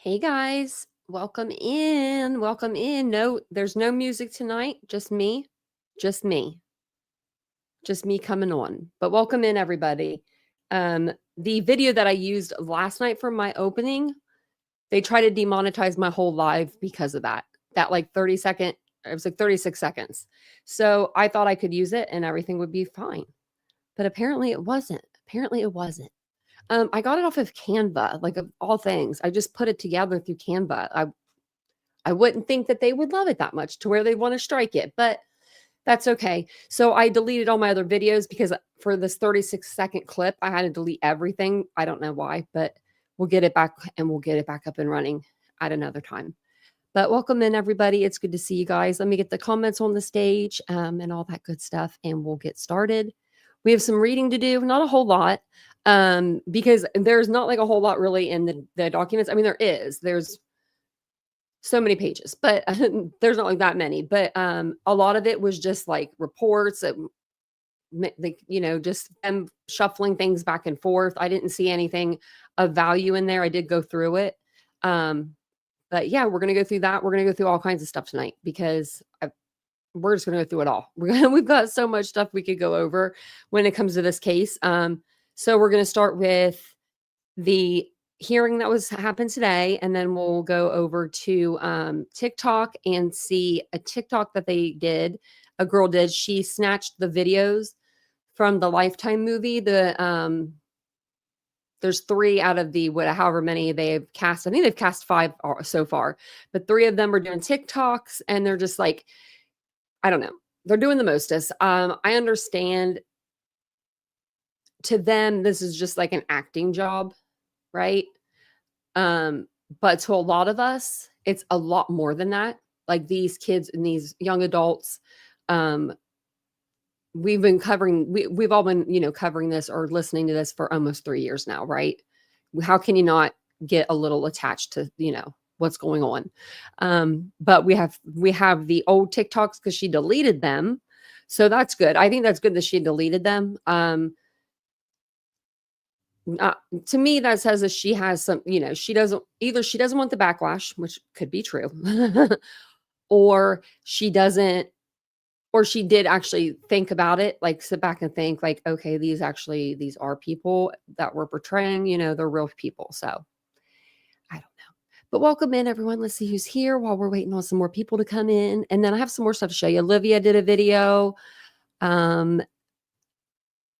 Hey guys, welcome in. Welcome in. No, there's no music tonight. Just me. Just me. Just me coming on. But welcome in everybody. The video that I used last night for my opening, they try to demonetize my whole live because of that. That like 30-second, it was like 36 seconds. So I thought I could use it and everything would be fine. But apparently it wasn't. Apparently it wasn't. I got it off of Canva, like of all things. I just put it together through Canva. I wouldn't think that they would love it that much to where they'd want to strike it, but that's okay. So I deleted all my other videos because for this 36-second clip, I had to delete everything. I don't know why, but we'll get it back and we'll get it back up and running at another time. But welcome in, everybody. It's good to see you guys. Let me get the comments on the stage and all that good stuff, and we'll get started. We have some reading to do, not a whole lot, because there's not like a whole lot really in the documents. I mean, there's so many pages, but there's not like that many. But a lot of it was just like reports, like, just them shuffling things back and forth. I didn't see anything of value in there. I did go through it. But yeah, we're going to go through that. We're going to go through all kinds of stuff tonight because we're just going to go through it all. We've got so much stuff we could go over when it comes to this case. So we're going to start with the hearing that happened today, and then we'll go over to TikTok and see a TikTok that a girl did. She snatched the videos from the Lifetime movie. There's 3 out of the however many they've cast. I think they've cast 5 so far, but 3 of them are doing TikToks, and they're just like, I don't know. They're doing the mostest. I understand to them, this is just like an acting job, right? But to a lot of us, it's a lot more than that. Like these kids and these young adults, we've all been, covering this or listening to this for almost 3 years now, right? How can you not get a little attached to, what's going on? But we have the old TikToks because she deleted them. So that's good. I think that's good that she deleted them. To me, that says that she has some, she doesn't want the backlash, which could be true, or she did actually think about it, like sit back and think like, okay, these are people that we're portraying, they're real people. So I don't know, but welcome in everyone. Let's see who's here while we're waiting on some more people to come in. And then I have some more stuff to show you. Olivia did a video.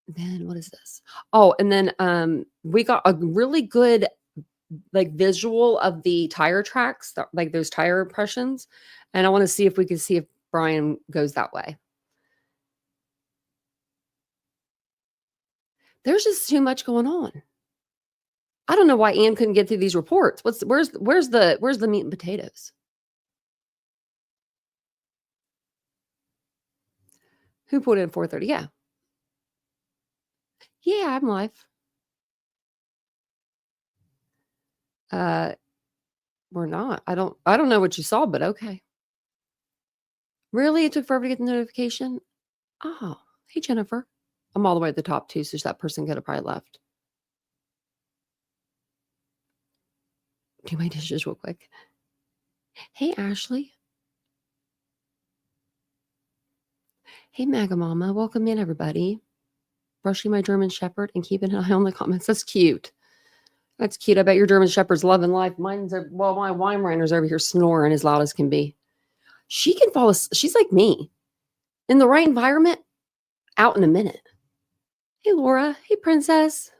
Then what is this? Oh, and then we got a really good like visual of the tire tracks, like those tire impressions. And I want to see if we can see if Brian goes that way. There's just too much going on. I don't know why Ann couldn't get through these reports. Where's the meat and potatoes? Who put in 4:30? Yeah. Yeah, I'm live. We're not. I don't know what you saw, but okay. Really? It took forever to get the notification? Oh, hey Jennifer. I'm all the way at the top too, so that person could have probably left. Do my dishes real quick. Hey Ashley. Hey Maga Mama. Welcome in everybody. Brushing my German Shepherd and keeping an eye on the comments. That's cute. That's cute. I bet your German Shepherd's loving life. My Weimaraner's over here snoring as loud as can be. She can fall asleep. She's like me. In the right environment, out in a minute. Hey Laura. Hey Princess.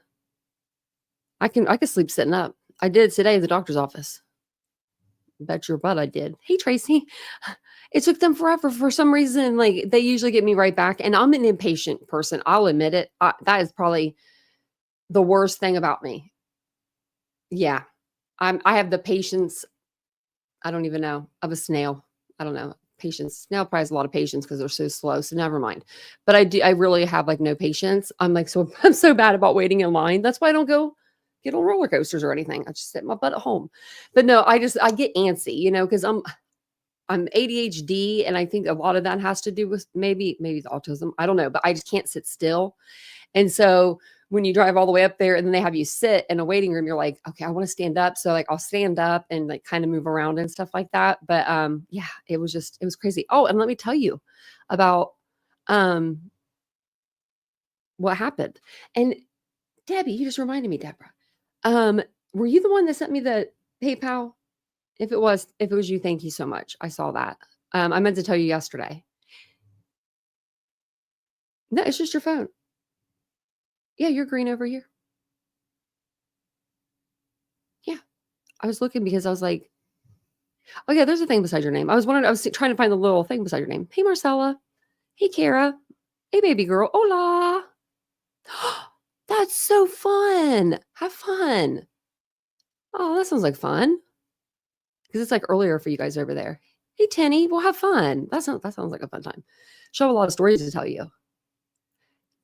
I can sleep sitting up. I did today at the doctor's office. Bet your butt I did. Hey Tracy. It took them forever for some reason. Like they usually get me right back, and I'm an impatient person. I'll admit it. That is probably the worst thing about me. Yeah, I have the patience. I don't even know, of a snail. I don't know. Patience. Snail probably has a lot of patience because they're so slow. So never mind. But I really have like no patience. I'm so bad about waiting in line. That's why I don't go get on roller coasters or anything. I just sit my butt at home. But no, I get antsy, because I'm ADHD, and I think a lot of that has to do with maybe it's autism. I don't know, but I just can't sit still. And so when you drive all the way up there and then they have you sit in a waiting room, you're like, okay, I want to stand up. So like I'll stand up and like kind of move around and stuff like that. But yeah, it was crazy. Oh, and let me tell you about um what happened. And Debbie, you just reminded me, Deborah. Were you the one that sent me the PayPal? If it was you, thank you so much. I saw that. I meant to tell you yesterday. No, it's just your phone. Yeah, you're green over here. Yeah. I was looking because I was like, oh yeah, there's a thing beside your name. I was trying to find the little thing beside your name. Hey Marcella. Hey Kara. Hey baby girl. Hola. That's so fun. Have fun. Oh, that sounds like fun. Because it's like earlier for you guys over there. Hey Tenny, we'll have fun. That sounds like a fun time. She'll have a lot of stories to tell you.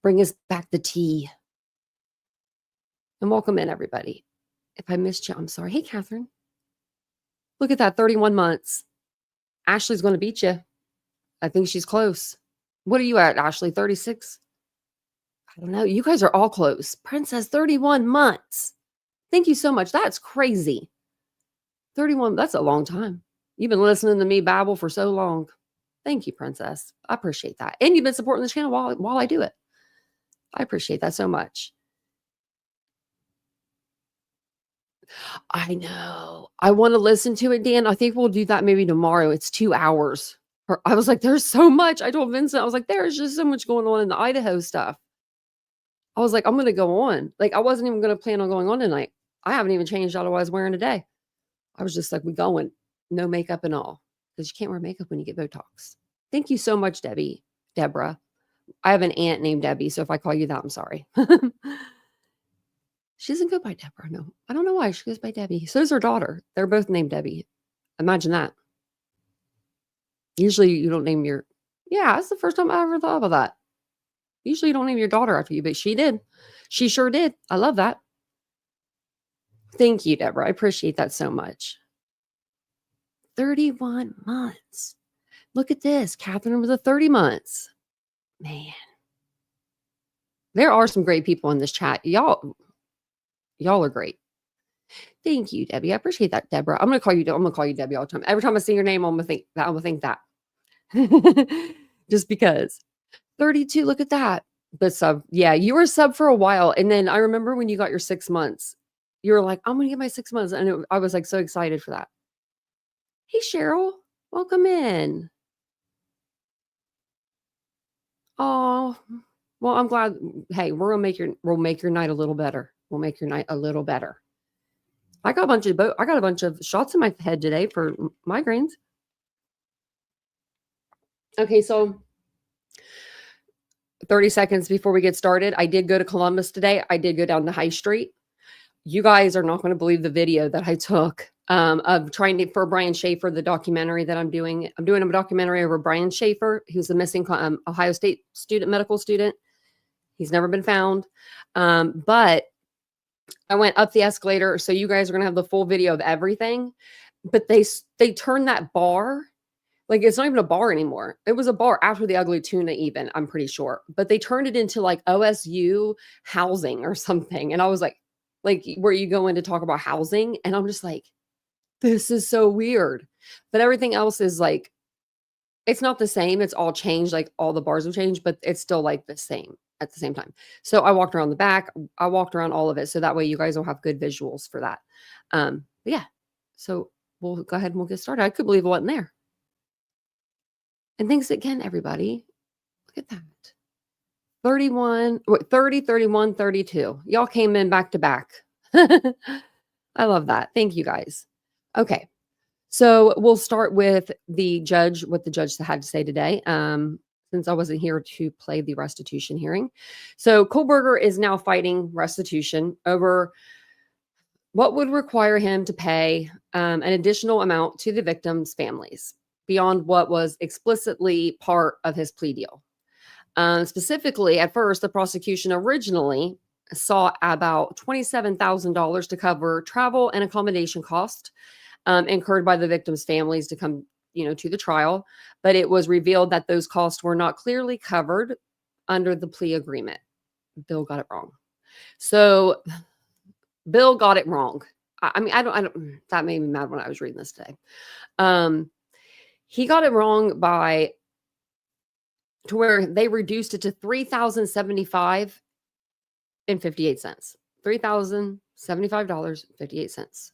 Bring us back the tea. And welcome in, everybody. If I missed you, I'm sorry. Hey, Catherine. Look at that, 31 months. Ashley's going to beat you. I think she's close. What are you at, Ashley? 36? I don't know. You guys are all close. Princess, 31 months. Thank you so much. That's crazy. 31, that's a long time. You've been listening to me babble for so long. Thank you, Princess. I appreciate that. And you've been supporting the channel while I do it. I appreciate that so much. I know. I want to listen to it, Dan. I think we'll do that maybe tomorrow. It's 2 hours. I was like, there's so much. I told Vincent, I was like, there's just so much going on in the Idaho stuff. I was like, I'm going to go on. Like, I wasn't even going to plan on going on tonight. I haven't even changed out of what I was wearing today. I was just like, we going. No makeup and all. Because you can't wear makeup when you get Botox. Thank you so much, Deborah. I have an aunt named Debbie, so if I call you that, I'm sorry. She doesn't go by Deborah, no. I don't know why. She goes by Debbie. So is her daughter. They're both named Debbie. Imagine that. Usually you don't name your... Yeah, that's the first time I ever thought about that. Usually you don't name your daughter after you, but she did. She sure did. I love that. Thank you, Deborah. I appreciate that so much. 31 months. Look at this. Catherine with the 30 months. Man. There are some great people in this chat. Y'all are great. Thank you, Debbie. I appreciate that, Deborah. I'm gonna call you Debbie all the time. Every time I see your name, I'm gonna think that. Just because. 32, look at that. The sub. Yeah, you were sub for a while. And then I remember when you got your 6 months, you were like, I'm gonna get my 6 months. And I was like so excited for that. Hey, Cheryl, welcome in. Oh, well, I'm glad. Hey, we'll make your night a little better. We'll make your night a little better. I got a bunch of shots in my head today for migraines. Okay, so 30 seconds before we get started, I did go to Columbus today. I did go down to High Street. You guys are not going to believe the video that I took of trying for Brian Schaefer, the documentary that I'm doing. I'm doing a documentary over Brian Schaefer, who's a missing Ohio State medical student. He's never been found. But I went up the escalator. So you guys are going to have the full video of everything. But they turned that bar. Like, it's not even a bar anymore. It was a bar after the Ugly Tuna even, I'm pretty sure. But they turned it into like OSU housing or something. And I was like, where you go in to talk about housing. And I'm just like, this is so weird. But everything else is like, it's not the same. It's all changed. Like all the bars have changed, but it's still like the same at the same time. So I walked around the back. I walked around all of it. So that way you guys will have good visuals for that. Yeah. So we'll go ahead and we'll get started. I couldn't believe it wasn't there. And thanks again, everybody. Look at that. 30, 31, 32. Y'all came in back to back. I love that. Thank you guys. Okay. So we'll start with what the judge had to say today. Since I wasn't here to play the restitution hearing. So Kohlberger is now fighting restitution over what would require him to pay an additional amount to the victims' families beyond what was explicitly part of his plea deal. Specifically, at first, the prosecution originally sought about $27,000 to cover travel and accommodation costs incurred by the victims' families to come, to the trial. But it was revealed that those costs were not clearly covered under the plea agreement. Bill got it wrong. So Bill got it wrong. I mean, I don't, that made me mad when I was reading this today. He got it wrong by to where they reduced it to $3,075 and 58 cents. $3,075.58.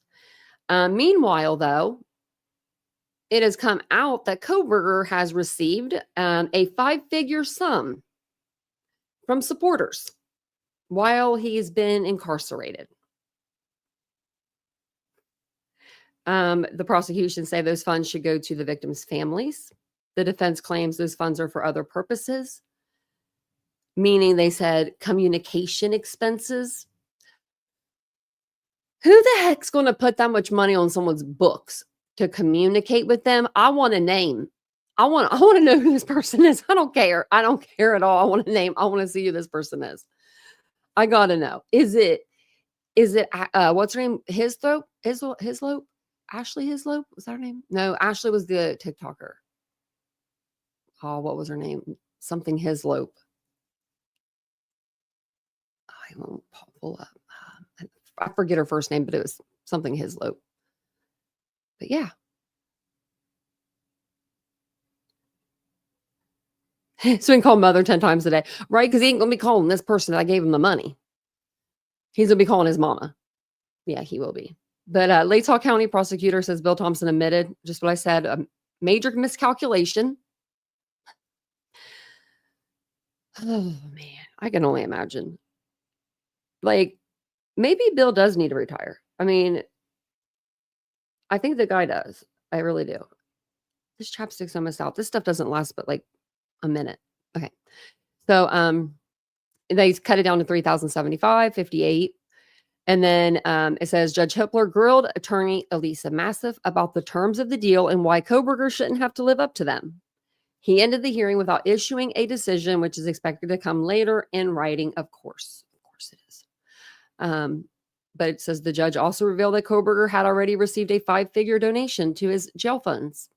Meanwhile, though, it has come out that Kohberger has received a 5-figure sum from supporters while he's been incarcerated. The prosecution say those funds should go to the victims' families. The defense claims those funds are for other purposes, meaning they said communication expenses. Who the heck's going to put that much money on someone's books to communicate with them? I want a name. I want to know who this person is. I don't care. I don't care at all. I want a name. I want to see who this person is. I got to know. Is it what's her name? Hislop? Ashley Hislop? Was that her name? No, Ashley was the TikToker. Oh, what was her name? Something Hislop. I won't pull up. I forget her first name, but it was something Hislop. But yeah. So he can call mother 10 times a day, right? Because he ain't going to be calling this person that I gave him the money. He's going to be calling his mama. Yeah, he will be. But Latah County prosecutor says Bill Thompson admitted just what I said, a major miscalculation. Oh, man. I can only imagine. Like, maybe Bill does need to retire. I mean, I think the guy does. I really do. This chapstick's almost out. This stuff doesn't last but like a minute. Okay. So they cut it down to $3,075, 58. And then it says Judge Hippler grilled attorney Elisa Massiff about the terms of the deal and why Kohberger shouldn't have to live up to them. He ended the hearing without issuing a decision, which is expected to come later in writing, of course. Of course it is. But it says the judge also revealed that Kohberger had already received a 5-figure donation to his jail funds.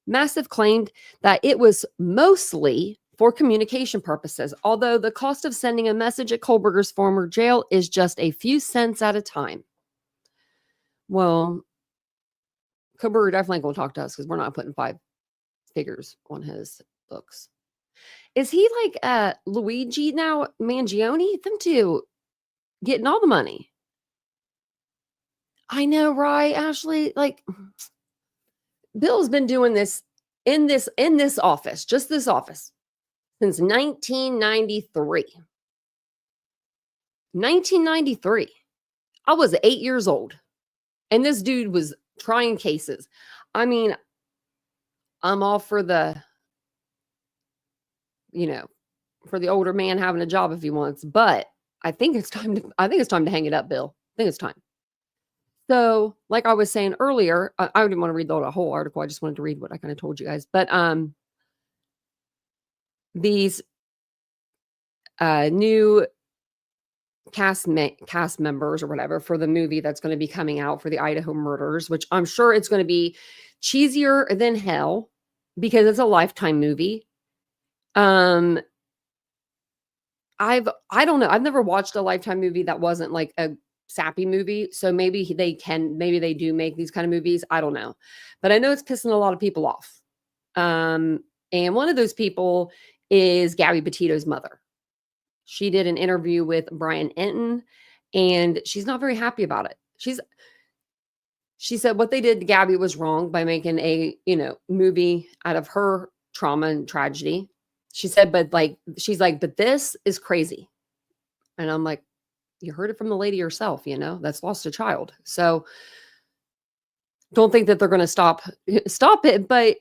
Massiff claimed that it was mostly for communication purposes, although the cost of sending a message at Kohberger's former jail is just a few cents at a time. Well, Kohberger definitely going to talk to us because we're not putting 5 figures on his books. Is he like Luigi now, Mangione? Them two getting all the money. I know, right, Ashley? Like, Bill's been doing this in this office, just this office, since 1993. 1993. I was 8 years old, and this dude was trying cases. I mean, I'm all for the, for the older man having a job if he wants, but I think it's time to hang it up, Bill. I think it's time. So, like I was saying earlier, I didn't want to read the whole article. I just wanted to read what I kind of told you guys. But these new cast members or whatever for the movie that's going to be coming out for the Idaho murders, which I'm sure it's going to be cheesier than hell because it's a Lifetime movie. I don't know. I've never watched a Lifetime movie that wasn't like a sappy movie. So maybe they do make these kind of movies. I don't know. But I know it's pissing a lot of people off. And one of those people is Gabby Petito's mother. She did an interview with Brian Enton, and she's not very happy about it. She said what they did to Gabby was wrong by making a, movie out of her trauma and tragedy. She said, but this is crazy. And I'm like, you heard it from the lady herself, that's lost a child. So don't think that they're going to stop it. But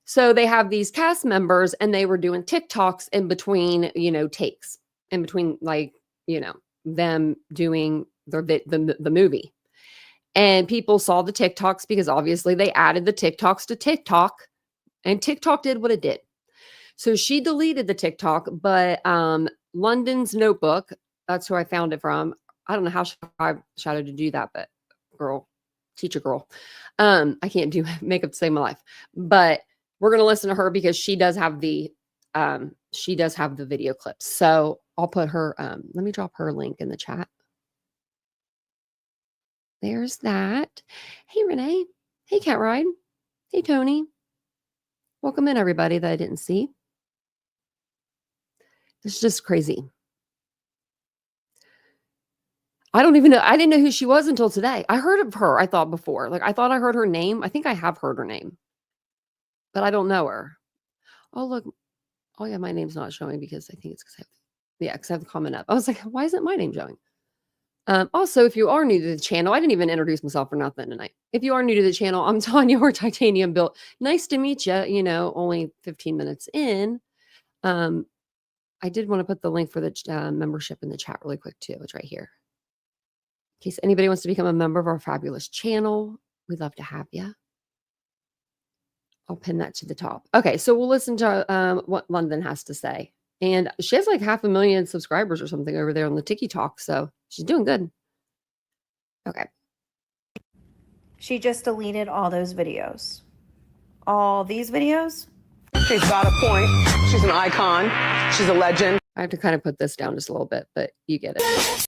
so they have these cast members and they were doing TikToks in between, takes in between, them doing the movie. And people saw the TikToks because obviously they added the TikToks to TikTok, and TikTok did what it did. So she deleted the TikTok, but London's Notebook, that's who I found it from. I don't know how I shouted to do that, but teacher girl. I can't do makeup to save my life, but we're going to listen to her because she does have the video clips. So I'll put her, let me drop her link in the chat. There's that. Hey, Renee. Hey, Cat Ride. Hey, Tony. Welcome in, everybody that I didn't see. It's just crazy. I don't even know. I didn't know who she was until today. I heard of her, I thought before. Like, I thought I heard her name. I think I have heard her name, but I don't know her. Oh, look. Oh, yeah, my name's not showing because I think it's because I have the comment up. I was like, why isn't my name showing? Also, if you are new to the channel, I didn't even introduce myself for nothing tonight. If you are new to the channel, I'm Tanya, or Titanium Built. Nice to meet you. You know, only 15 minutes in. I did want to put the link for the membership in the chat really quick too. It's right here. In case anybody wants to become a member of our fabulous channel, we'd love to have you. I'll pin that to the top. Okay, so we'll listen to what London has to say. And she has like 500,000 subscribers or something over there on the TikTok, so she's doing good. Okay. She just deleted all those videos. All these videos? She's got a point. She's an icon. She's a legend. I have to kind of put this down just a little bit, but you get it.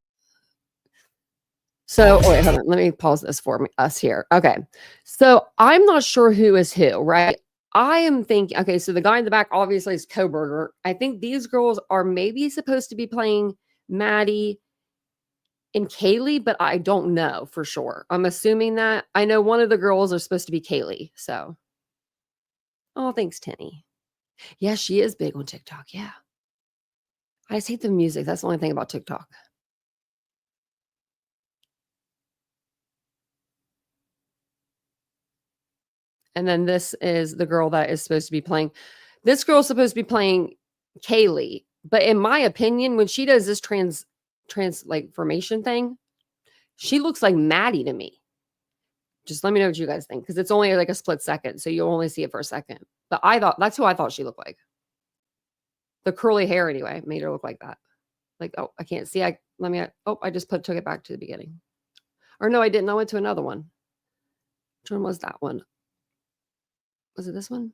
So, wait, hold on. Let me pause this for us here. Okay. So I'm not sure who is who, right? I am thinking, okay, so the guy in the back obviously is Coburger. I think these girls are maybe supposed to be playing Maddie and Kaylee, but I don't know for sure. I'm assuming that. I know one of the girls are supposed to be Kaylee. So, oh, thanks, Tenny. Yeah, she is big on TikTok. Yeah. I just hate the music. That's the only thing about TikTok. And then this is the girl that is supposed to be playing. This girl is supposed to be playing Kaylee. But in my opinion, when she does this like formation thing, she looks like Maddie to me. Just let me know what you guys think, because it's only like a split second, so you'll only see it for a second. But that's who I thought she looked like. The curly hair, anyway, made her look like that. Like, oh, I can't see. I just took it back to the beginning. Or no, I didn't. I went to another one. Which one was that one? Was it this one?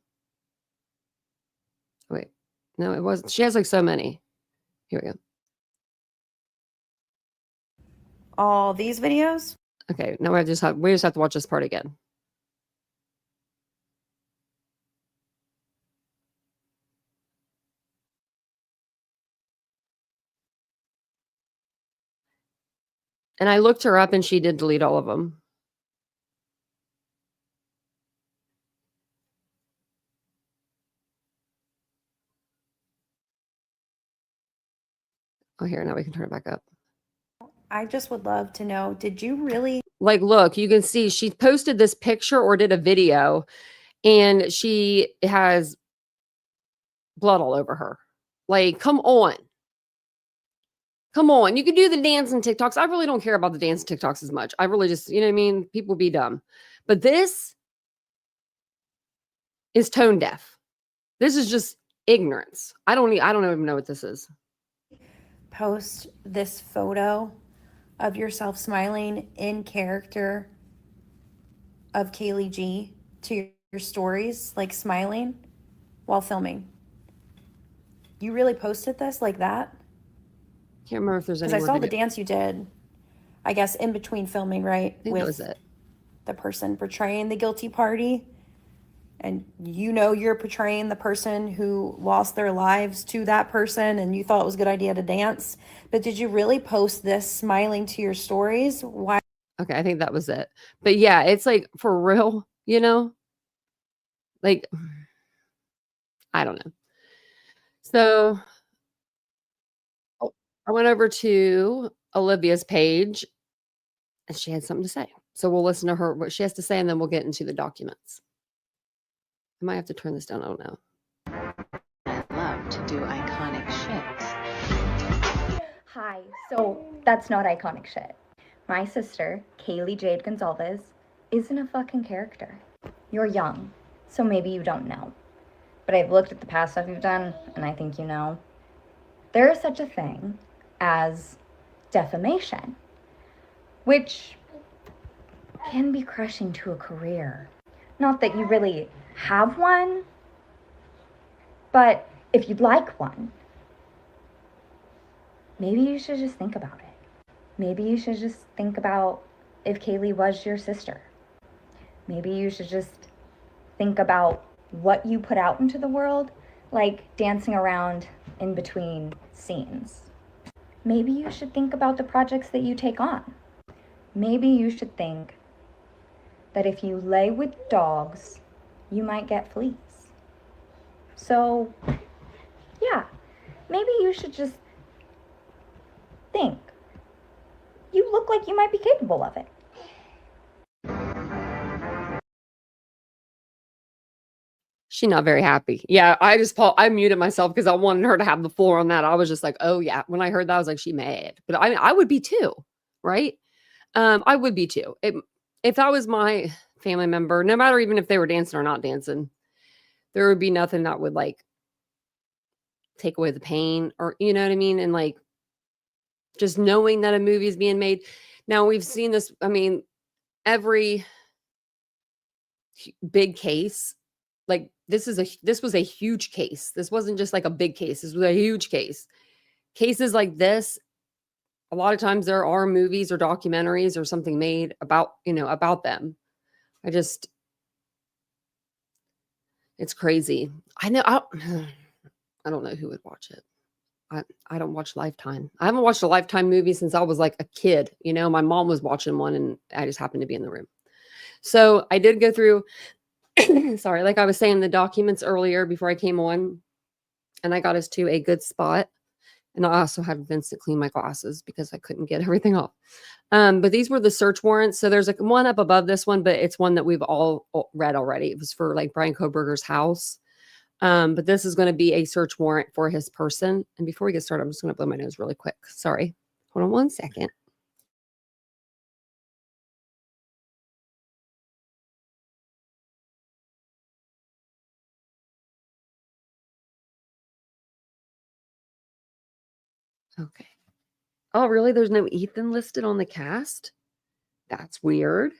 Oh, wait. No, it wasn't. She has like so many. Here we go. All these videos? Okay, now we just have to watch this part again. And I looked her up and she did delete all of them. Oh, here, now we can turn it back up. I just would love to know, did you really? Like, look, you can see she posted this picture or did a video and she has blood all over her. Like, come on. Come on. You can do the dance and TikToks. I really don't care about the dance and TikToks as much. I really just, you know what I mean? People be dumb. But this is tone deaf. This is just ignorance. I don't even know what this is. Post this photo of yourself smiling in character of Kaylee G to your stories, like smiling while filming. You really posted this like that? Can't remember if there's any. Because I saw the dance you did, I guess, in between filming, right? I think that was it. The person portraying the guilty party. And you know you're portraying the person who lost their lives to that person and you thought it was a good idea to dance. But did you really post this smiling to your stories? Why? Okay, I think that was it. But yeah, it's like for real, you know? Like, I don't know. So I went over to Olivia's page and she had something to say. So we'll listen to her, what she has to say, and then we'll get into the documents. I might have to turn this down. I don't know. I love to do iconic shit. Hi, so that's not iconic shit. My sister, Kaylee Jade Gonzalez, isn't a fucking character. You're young, so maybe you don't know. But I've looked at the past stuff you've done, and I think you know. There is such a thing as defamation, which can be crushing to a career. Not that you really have one, but if you'd like one, maybe you should just think about it. Maybe you should just think about if Kaylee was your sister. Maybe you should just think about what you put out into the world, like dancing around in between scenes. Maybe you should think about the projects that you take on. Maybe you should think that if you lay with dogs, you might get fleas. So, yeah, maybe you should just think. You look like you might be capable of it. She's not very happy. Yeah, I muted myself because I wanted her to have the floor on that. I was just like, oh yeah. When I heard that, I was like, she mad. But I would be too, right? I would be too. If that was my family member, no matter even if they were dancing or not dancing, there would be nothing that would like take away the pain, or you know what I mean? And like just knowing that a movie is being made. Now we've seen this, I mean, every big case, like this was a huge case. This wasn't just like a big case. This was a huge case. Cases like this, a lot of times there are movies or documentaries or something made about, about them. It's crazy. I know. I don't know who would watch it. I don't watch Lifetime. I haven't watched a Lifetime movie since I was like a kid. My mom was watching one and I just happened to be in the room. So I did go through, sorry, like I was saying, the documents earlier before I came on, and I got us to a good spot. And I also had Vincent clean my glasses because I couldn't get everything off. But these were the search warrants. So there's like one up above this one, but it's one that we've all read already. It was for like Brian Koberger's house. But this is going to be a search warrant for his person. And before we get started, I'm just going to blow my nose really quick. Sorry. Hold on one second. Okay. Oh, really? There's no Ethan listed on the cast? That's weird.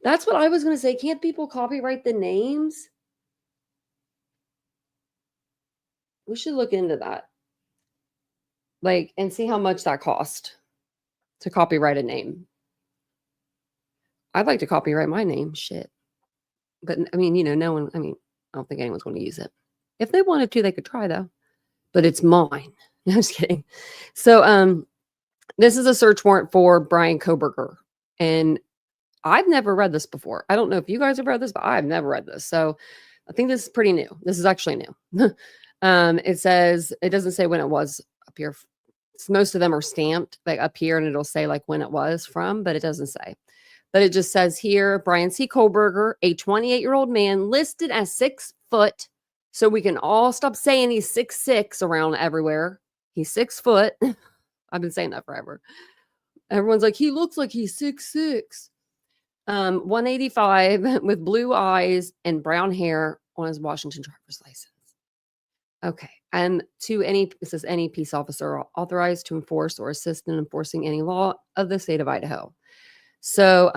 That's what I was going to say. Can't people copyright the names? We should look into that. Like, and see how much that cost to copyright a name. I'd like to copyright my name. Shit. But I mean, no one, I don't think anyone's going to use it. If they wanted to, they could try though. But it's mine. No, I'm just kidding. So, this is a search warrant for Brian Koberger. And I've never read this before. I don't know if you guys have read this, but I've never read this. So I think this is pretty new. This is actually new. It says, it doesn't say when it was up here. Most of them are stamped like up here and it'll say like when it was from, but it doesn't say. But it just says here, Brian C. Koberger, a 28-year-old man listed as 6 foot. So we can all stop saying he's 6'6" around everywhere. He's 6 foot. I've been saying that forever. Everyone's like, he looks like he's 6'6". 185 with blue eyes and brown hair on his Washington driver's license. Okay. And it says any peace officer authorized to enforce or assist in enforcing any law of the state of Idaho. So,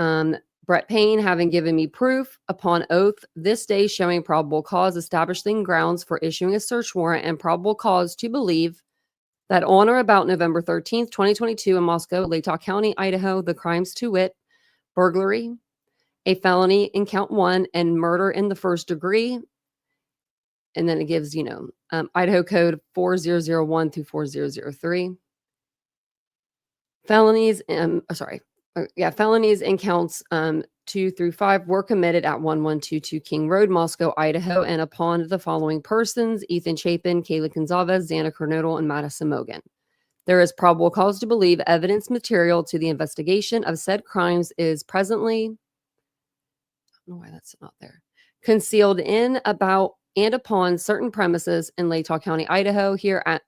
Brett Payne, having given me proof upon oath this day showing probable cause, establishing grounds for issuing a search warrant and probable cause to believe that on or about November 13th, 2022 in Moscow, Latah County, Idaho, the crimes to wit, burglary, a felony in count 1, and murder in the first degree. And then it gives, Idaho Code 4001 through 4003. Felonies in counts 2 through 5 were committed at 1122 King Road, Moscow, Idaho, and upon the following persons: Ethan Chapin, Kayla Gonzalez, Xana Kernodle, and Madison Mogan. There is probable cause to believe evidence material to the investigation of said crimes is presently, I don't know why that's not there, concealed in, about, and upon certain premises in Latah County, Idaho,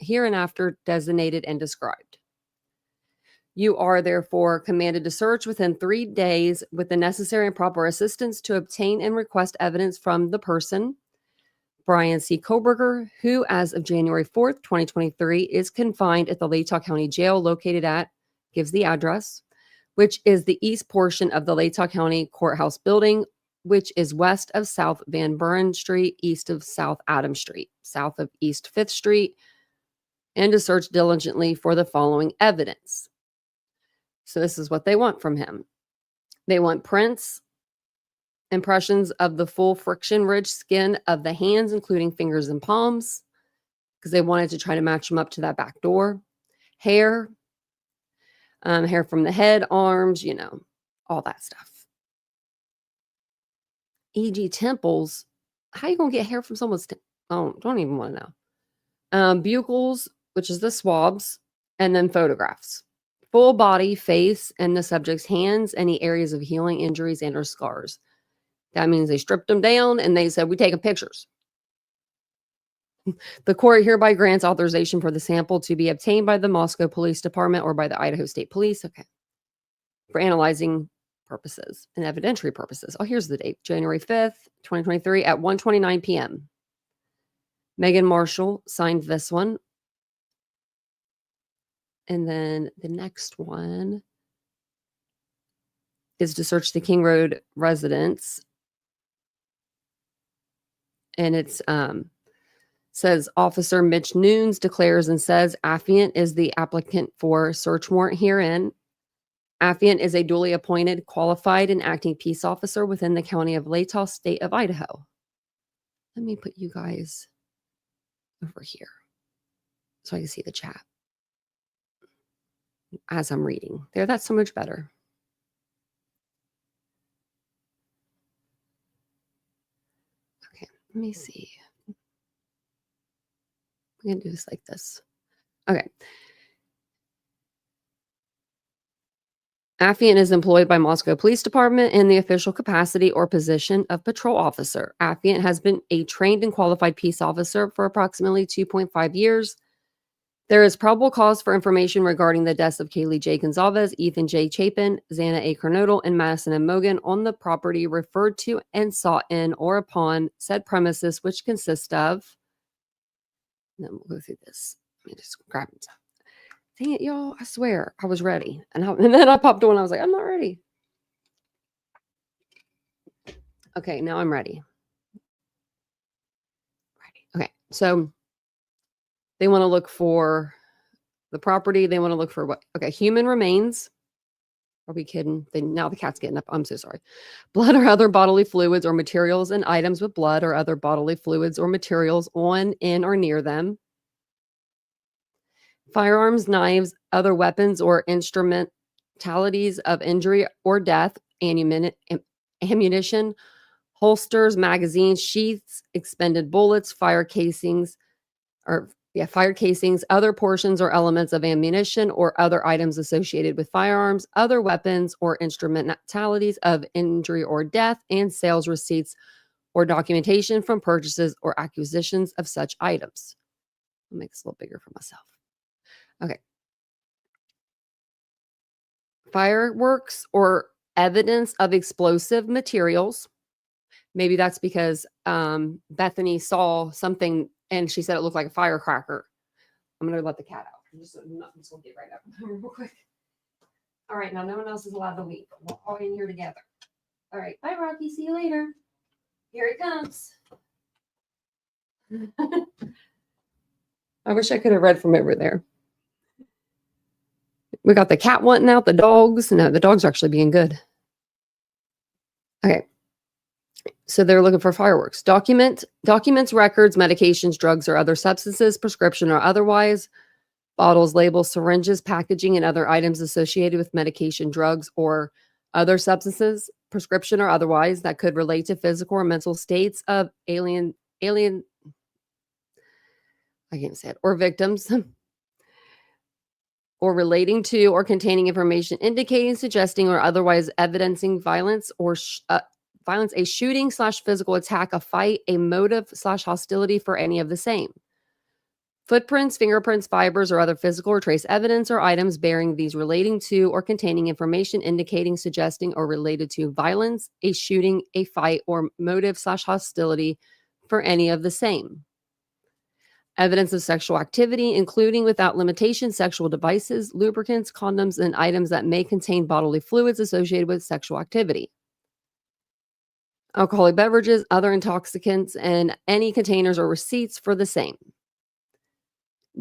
hereinafter designated and described. You are therefore commanded to search within 3 days with the necessary and proper assistance to obtain and request evidence from the person, Brian C. Koberger, who as of January 4th, 2023, is confined at the Latah County Jail located at, gives the address, which is the east portion of the Latah County Courthouse building, which is west of South Van Buren Street, east of South Adams Street, south of East 5th Street, and to search diligently for the following evidence. So this is what they want from him. They want prints, impressions of the full friction-ridged skin of the hands, including fingers and palms, because they wanted to try to match them up to that back door. Hair, hair from the head, arms, all that stuff. E.g. temples. How you going to get hair from someone's don't even want to know. Bugles, which is the swabs, and then photographs. Full body, face, and the subject's hands, any areas of healing, injuries, and or scars. That means they stripped them down and they said, we taking pictures. The court hereby grants authorization for the sample to be obtained by the Moscow Police Department or by the Idaho State Police. Okay. For analyzing purposes and evidentiary purposes. Oh, here's the date. January 5th, 2023 at 1:29 p.m. Megan Marshall signed this one. And then the next one is to search the King Road residence. And it's says Officer Mitch Nunes declares and says Affiant is the applicant for search warrant herein. Affiant is a duly appointed, qualified, and acting peace officer within the county of Latah, state of Idaho. Let me put you guys over here so I can see the chat as I'm reading. There, that's so much better. Okay, let me see. I'm going to do this like this. Okay. Affiant is employed by Moscow Police Department in the official capacity or position of patrol officer. Affiant has been a trained and qualified peace officer for approximately 2.5 years. There is probable cause for information regarding the deaths of Kaylee J. Gonzalez, Ethan J. Chapin, Xana A. Kernodle, and Madison M. Mogan on the property referred to and sought in or upon said premises, which consist of. And then we'll go through this. Let me just grab it. Dang it, y'all. I swear I was ready. And then I popped on. I was like, I'm not ready. Okay, now I'm ready. Okay, so they want to look for the property. They want to look for what? Okay, human remains. Are we kidding? Now the cat's getting up. I'm so sorry. Blood or other bodily fluids or materials and items with blood or other bodily fluids or materials on, in, or near them. Firearms, knives, other weapons or instrumentalities of injury or death, ammunition, holsters, magazines, sheaths, expended bullets, fire casings, other portions or elements of ammunition or other items associated with firearms, other weapons or instrumentalities of injury or death, and sales receipts or documentation from purchases or acquisitions of such items. I'll make this a little bigger for myself. Okay. Fireworks or evidence of explosive materials. Maybe that's because Bethany saw something and she said it looked like a firecracker. I'm going to let the cat out. I'm just going to get right up real quick. All right. Now, no one else is allowed to leave. We're all in here together. All right. Bye, Rocky. See you later. Here it comes. I wish I could have read from over there. We got the cat wanting out, the dogs. No, the dogs are actually being good. Okay. So they're looking for fireworks. Documents, records, medications, drugs, or other substances, prescription or otherwise, bottles, labels, syringes, packaging, and other items associated with medication, drugs, or other substances, prescription or otherwise, that could relate to physical or mental states of alien, I can't say it, or victims, or relating to or containing information indicating, suggesting, or otherwise evidencing violence or violence, a shooting / physical attack, a fight, a motive / hostility for any of the same. Footprints, fingerprints, fibers, or other physical or trace evidence or items bearing these relating to or containing information indicating, suggesting, or related to violence, a shooting, a fight, or motive / hostility for any of the same. Evidence of sexual activity, including without limitation sexual devices, lubricants, condoms, and items that may contain bodily fluids associated with sexual activity. Alcoholic beverages, other intoxicants, and any containers or receipts for the same.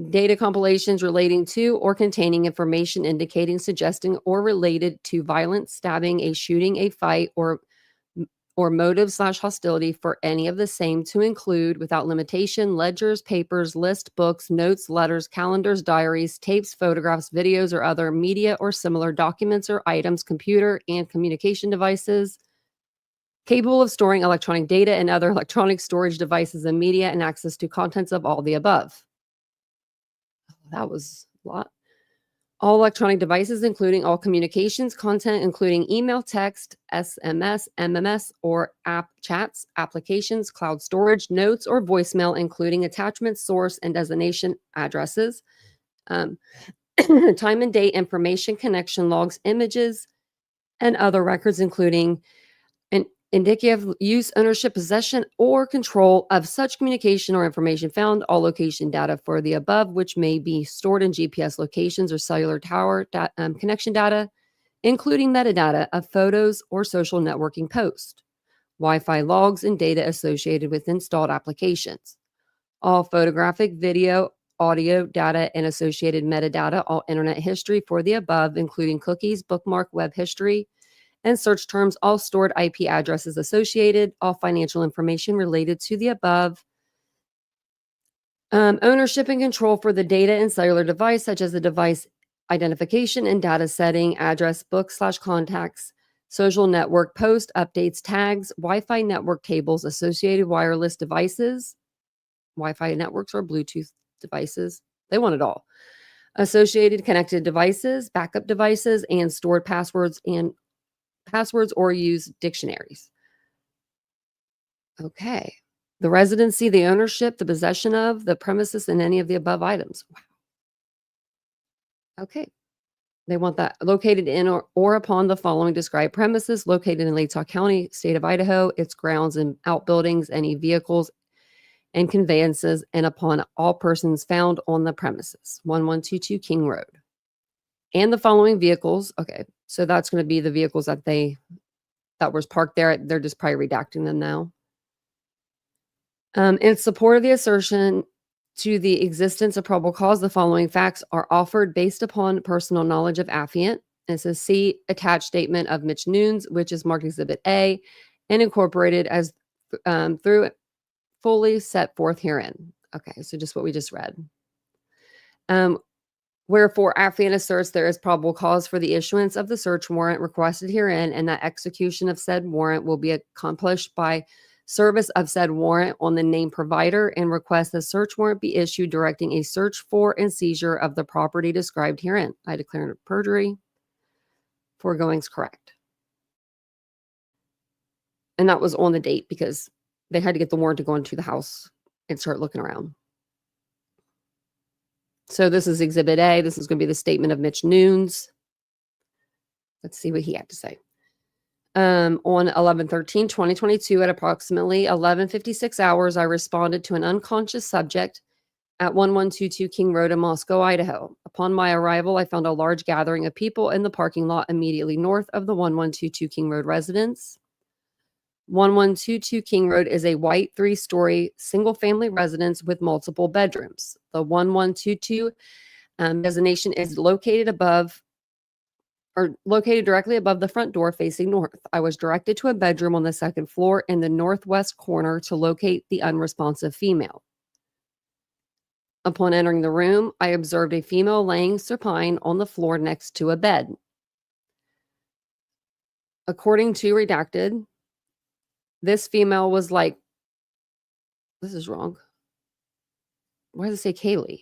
data compilations relating to or containing information indicating, suggesting, or related to violence, stabbing, a shooting, a fight, or motive/hostility for any of the same, to include, without limitation, ledgers, papers, list, books, notes, letters, calendars, diaries, tapes, photographs, videos, or other media or similar documents or items, computer and communication devices capable of storing electronic data and other electronic storage devices and media, and access to contents of all the above. That was a lot. All electronic devices, including all communications content, including email, text, SMS, MMS, or app chats, applications, cloud storage, notes, or voicemail, including attachments, source, and destination addresses, time and date information, connection logs, images, and other records, including an indicative use, ownership, possession, or control of such communication or information found, all location data for the above, which may be stored in GPS locations or cellular tower connection data, including metadata of photos or social networking posts, Wi-Fi logs, and data associated with installed applications, all photographic, video, audio data, and associated metadata, all internet history for the above, including cookies, bookmark, web history, and search terms, all stored IP addresses associated, all financial information related to the above, ownership and control for the data and cellular device, such as the device identification and data setting, address, book/contacts, social network post, updates, tags, Wi-Fi network cables, associated wireless devices, Wi-Fi networks or Bluetooth devices. They want it all. Associated connected devices, backup devices, and stored passwords or use dictionaries. Okay. The residency, the ownership, the possession of the premises, and any of the above items. Wow. Okay. They want that located in or upon the following described premises, located in Latah County, state of Idaho, its grounds and outbuildings, any vehicles and conveyances, and upon all persons found on the premises. 1122 King Road. And the following vehicles. Okay. So that's going to be the vehicles that was parked there. They're just probably redacting them now. In support of the assertion to the existence of probable cause, the following facts are offered based upon personal knowledge of affiant. It says, see attached statement of Mitch Nunes, which is marked Exhibit A and incorporated as through fully set forth herein. Okay, so just what we just read. Wherefore, affiant asserts there is probable cause for the issuance of the search warrant requested herein, and that execution of said warrant will be accomplished by service of said warrant on the named provider, and request the search warrant be issued directing a search for and seizure of the property described herein. I declare perjury. Foregoing's correct. And that was on the date because they had to get the warrant to go into the house and start looking around. So this is Exhibit A. This is going to be the statement of Mitch Nunes. Let's see what he had to say. On 11/13/2022 at approximately 11:56 hours, I responded to an unconscious subject at 1122 King Road in Moscow, Idaho. Upon my arrival, I found a large gathering of people in the parking lot immediately north of the 1122 King Road residence. 1122 King Road is a white 3-story single-family residence with multiple bedrooms. The 1122 designation is located directly above the front door facing north. I was directed to a bedroom on the second floor in the northwest corner to locate the unresponsive female. Upon entering the room, I observed a female laying supine on the floor next to a bed. According to redacted, this female was like, this is wrong. Why does it say Kaylee?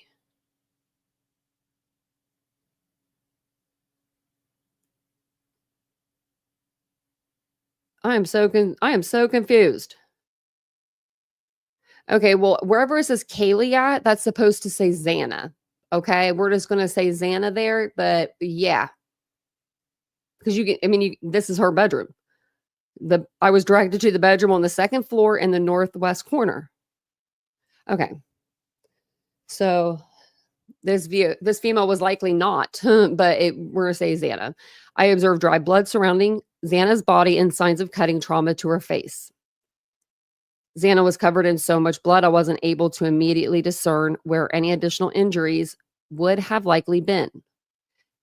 I am so confused. Okay, well, wherever it says Kaylee at, that's supposed to say Xana. Okay, we're just going to say Xana there, but yeah. Because this is her bedroom. I was directed to the bedroom on the second floor in the northwest corner. Okay. So this female was likely not, but we're going to say Xana. I observed dry blood surrounding Xana's body and signs of cutting trauma to her face. Xana was covered in so much blood, I wasn't able to immediately discern where any additional injuries would have likely been.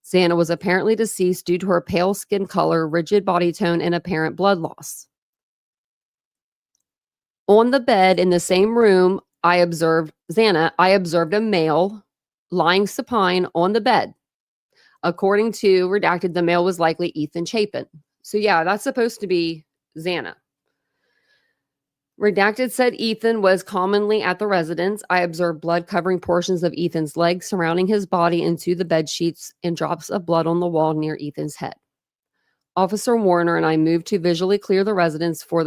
Xana was apparently deceased due to her pale skin color, rigid body tone, and apparent blood loss. On the bed in the same room I observed a male lying supine on the bed. According to redacted, the male was likely Ethan Chapin. So yeah, that's supposed to be Xana. Redacted said Ethan was commonly at the residence. I observed blood covering portions of Ethan's legs surrounding his body into the bed sheets and drops of blood on the wall near Ethan's head. Officer Warner and I moved to visually clear the residence for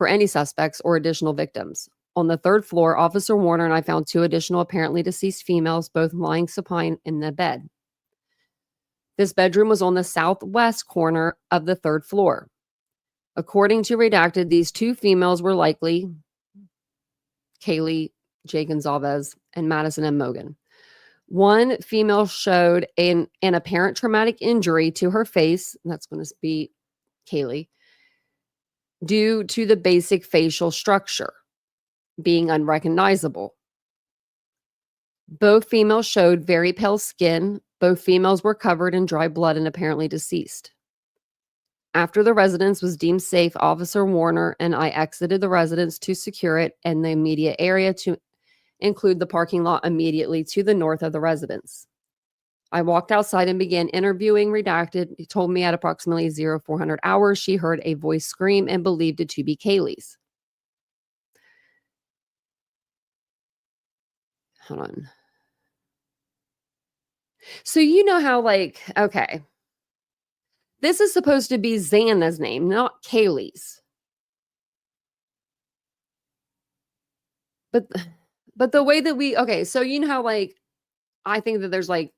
any suspects or additional victims. On the third floor, Officer Warner and I found 2 additional apparently deceased females, both lying supine in the bed. This bedroom was on the southwest corner of the 3rd floor. According to redacted, these 2 females were likely Kaylee J. Gonzalez and Madison M. Mogan. One female showed an apparent traumatic injury to her face, and that's going to be Kaylee, due to the basic facial structure being unrecognizable. Both females showed very pale skin. Both females were covered in dry blood and apparently deceased. After the residence was deemed safe, Officer Warner and I exited the residence to secure it and the immediate area, to include the parking lot immediately to the north of the residence. I walked outside and began interviewing redacted. He told me at approximately 0400 hours, she heard a voice scream and believed it to be Kaylee's. Hold on. So you know how, like, okay, this is supposed to be Xana's name, not Kaylee's. But the way that okay, so you know how, like, I think that there's like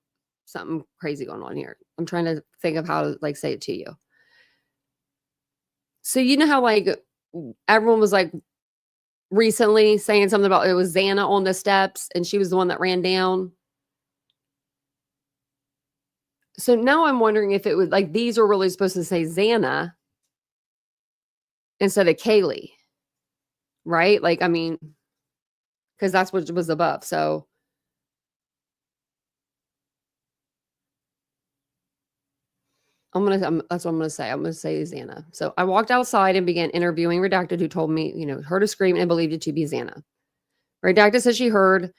something crazy going on here. I'm trying to think of how to like say it to you. So you know how like everyone was like recently saying something about it was Xana on the steps and she was the one that ran down. So now I'm wondering if it was like these are really supposed to say Xana instead of Kaylee, right? Like, I mean, because that's what was above. So that's what I'm gonna say. I'm gonna say Xana. So I walked outside and began interviewing redacted, who told me, heard a scream and believed it to be Xana. Redacted said she heard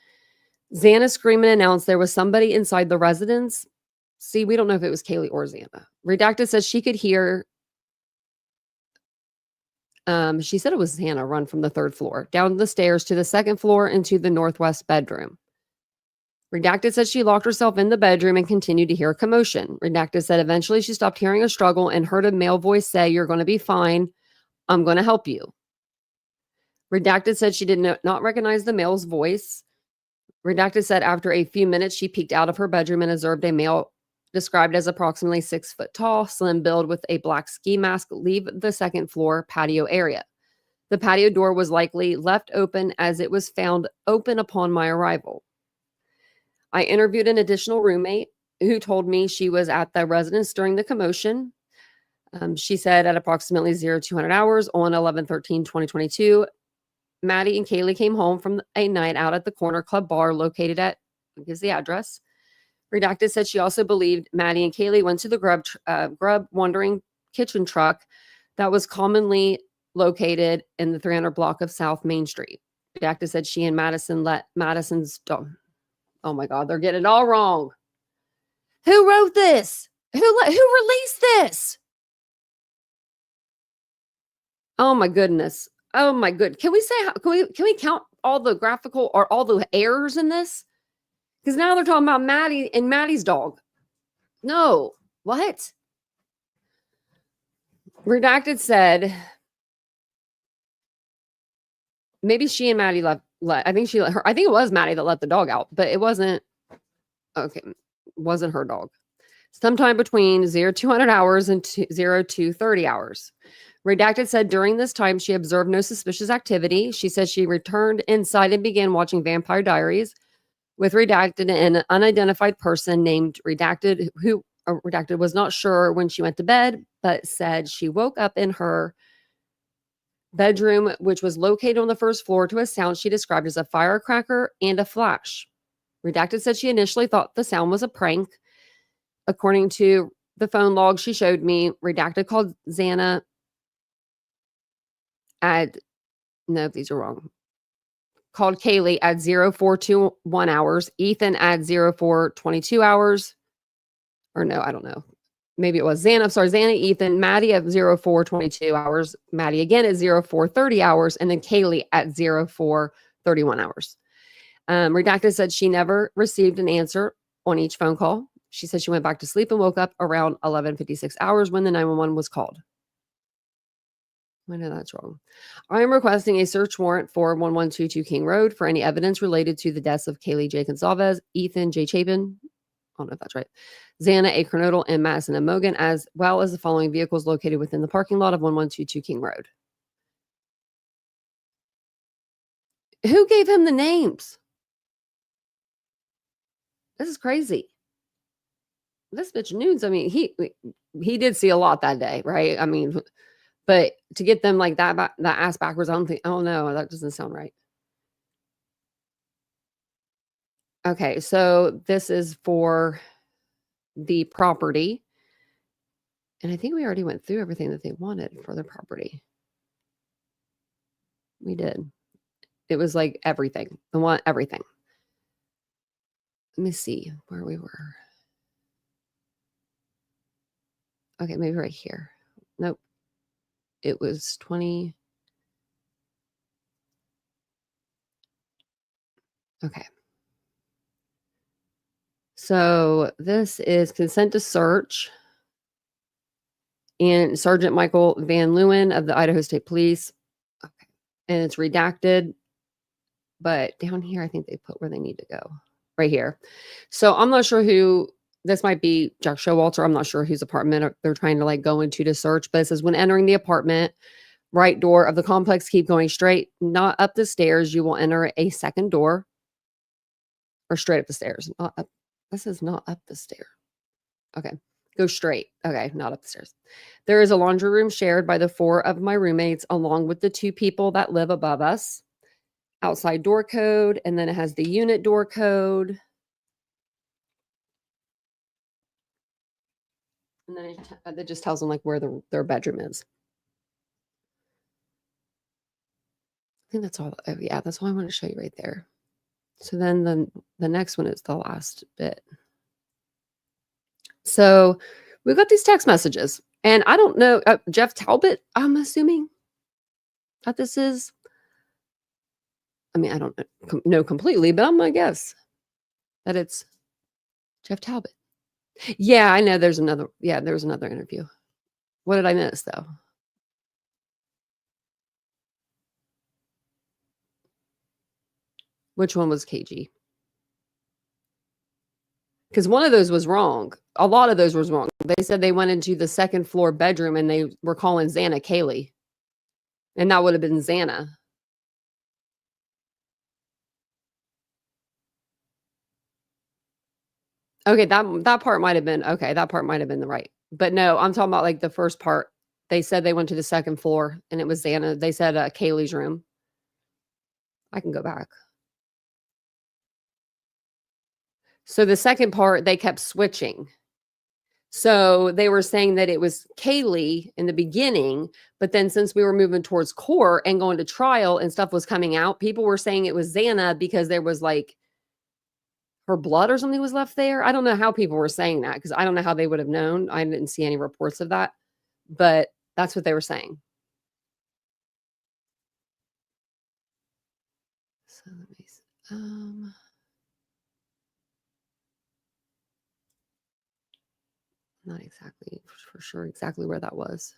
Xana scream and announced there was somebody inside the residence. See, we don't know if it was Kaylee or Xana. Redacted says she could hear. She said it was Xana run from the 3rd floor down the stairs to the 2nd floor into the northwest bedroom. Redacted said she locked herself in the bedroom and continued to hear a commotion. Redacted said eventually she stopped hearing a struggle and heard a male voice say, "You're going to be fine. I'm going to help you." Redacted said she did not recognize the male's voice. Redacted said after a few minutes, she peeked out of her bedroom and observed a male described as approximately 6 foot tall, slim build with a black ski mask leave the 2nd floor patio area. The patio door was likely left open as it was found open upon my arrival. I interviewed an additional roommate who told me she was at the residence during the commotion. She said at approximately 0200 hours on 11/13/2022, Maddie and Kaylee came home from a night out at the Corner Club bar located at, gives the address. Redacted said she also believed Maddie and Kaylee went to the Grub Wandering Kitchen truck that was commonly located in the 300 block of South Main Street. Redacted said she and Madison let Madison's dog. Oh my God, they're getting it all wrong. Who wrote this? Who released this? Oh my goodness. Oh my good. Can we say can we count all the graphical or all the errors in this? Because now they're talking about Maddie and Maddie's dog. No. What? Redacted said maybe she and Maddie let I think it was Maddie that let the dog out, but it wasn't her dog. Sometime between 0200 hours and 0230 hours. Redacted said during this time she observed no suspicious activity. She says she returned inside and began watching Vampire Diaries with Redacted and an unidentified person named Redacted, who Redacted was not sure when she went to bed, but said she woke up in her bedroom, which was located on the first floor, to a sound she described as a firecracker and a flash. Redacted said she initially thought the sound was a prank. According to the phone log she showed me, Redacted called Xana at, no, these are wrong. Called Kaylee at 0421 hours, Ethan at 0422 hours. Or no, I don't know. Maybe it was Xana. Sorry, Xana, Ethan, Maddie at 0422 hours, Maddie again at 0430 hours, and then Kaylee at 0431 hours. Redacted said she never received an answer on each phone call. She said she went back to sleep and woke up around 11:56 hours when the 911 was called. I know that's wrong. I am requesting a search warrant for 1122 King Road for any evidence related to the deaths of Kaylee J. Gonzalez, Ethan J. Chapin, I don't know if that's right, Xana A. Kernodle, and Madison M. Mogan, as well as the following vehicles located within the parking lot of 1122 King Road. Who gave him the names? This is crazy. This bitch nudes. I mean, he did see a lot that day, right? I mean, but to get them like that ass backwards, I don't know. That doesn't sound right. Okay, so this is for the property. And I think we already went through everything that they wanted for the property. We did. It was like everything. They want everything. Let me see where we were. Okay, maybe right here. Nope. It was 20. Okay. So this is consent to search. And Sergeant Michael Van Leeuwen of the Idaho State Police. Okay. And it's redacted. But down here, I think they put where they need to go. Right here. So I'm not sure who, this might be Jack Showalter. I'm not sure whose apartment they're trying to like go into to search. But it says, when entering the apartment, right door of the complex, keep going straight, not up the stairs. You will enter a second door. Or straight up the stairs. Not up. This is not up the stair. Okay. Go straight. Okay, not up the stairs. There is a laundry room shared by the 4 of my roommates, along with the 2 people that live above us. Outside door code, and then it has the unit door code. And then it just tells them like where their bedroom is. I think that's all. Oh, yeah, that's all I want to show you right there. So then the next one is the last bit. So we've got these text messages, and I don't know, Jeff Talbot, I'm assuming that this is. I mean, I don't know completely, but I'm going to guess that it's Jeff Talbot. Yeah, I know there's another. Yeah, there was another interview. What did I miss, though? Which one was KG? Because one of those was wrong. A lot of those was wrong. They said they went into the second floor bedroom and they were calling Xana Kaylee. And that would have been Xana. Okay, that part might have been, okay, that part might have been the right. But no, I'm talking about like the first part. They said they went to the second floor and it was Xana. They said Kaylee's room. I can go back. So the second part, they kept switching. So they were saying that it was Kaylee in the beginning, but then since we were moving towards court and going to trial and stuff was coming out, people were saying it was Xana because there was like her blood or something was left there. I don't know how people were saying that because I don't know how they would have known. I didn't see any reports of that, but that's what they were saying. So let me see. Not exactly for sure exactly where that was.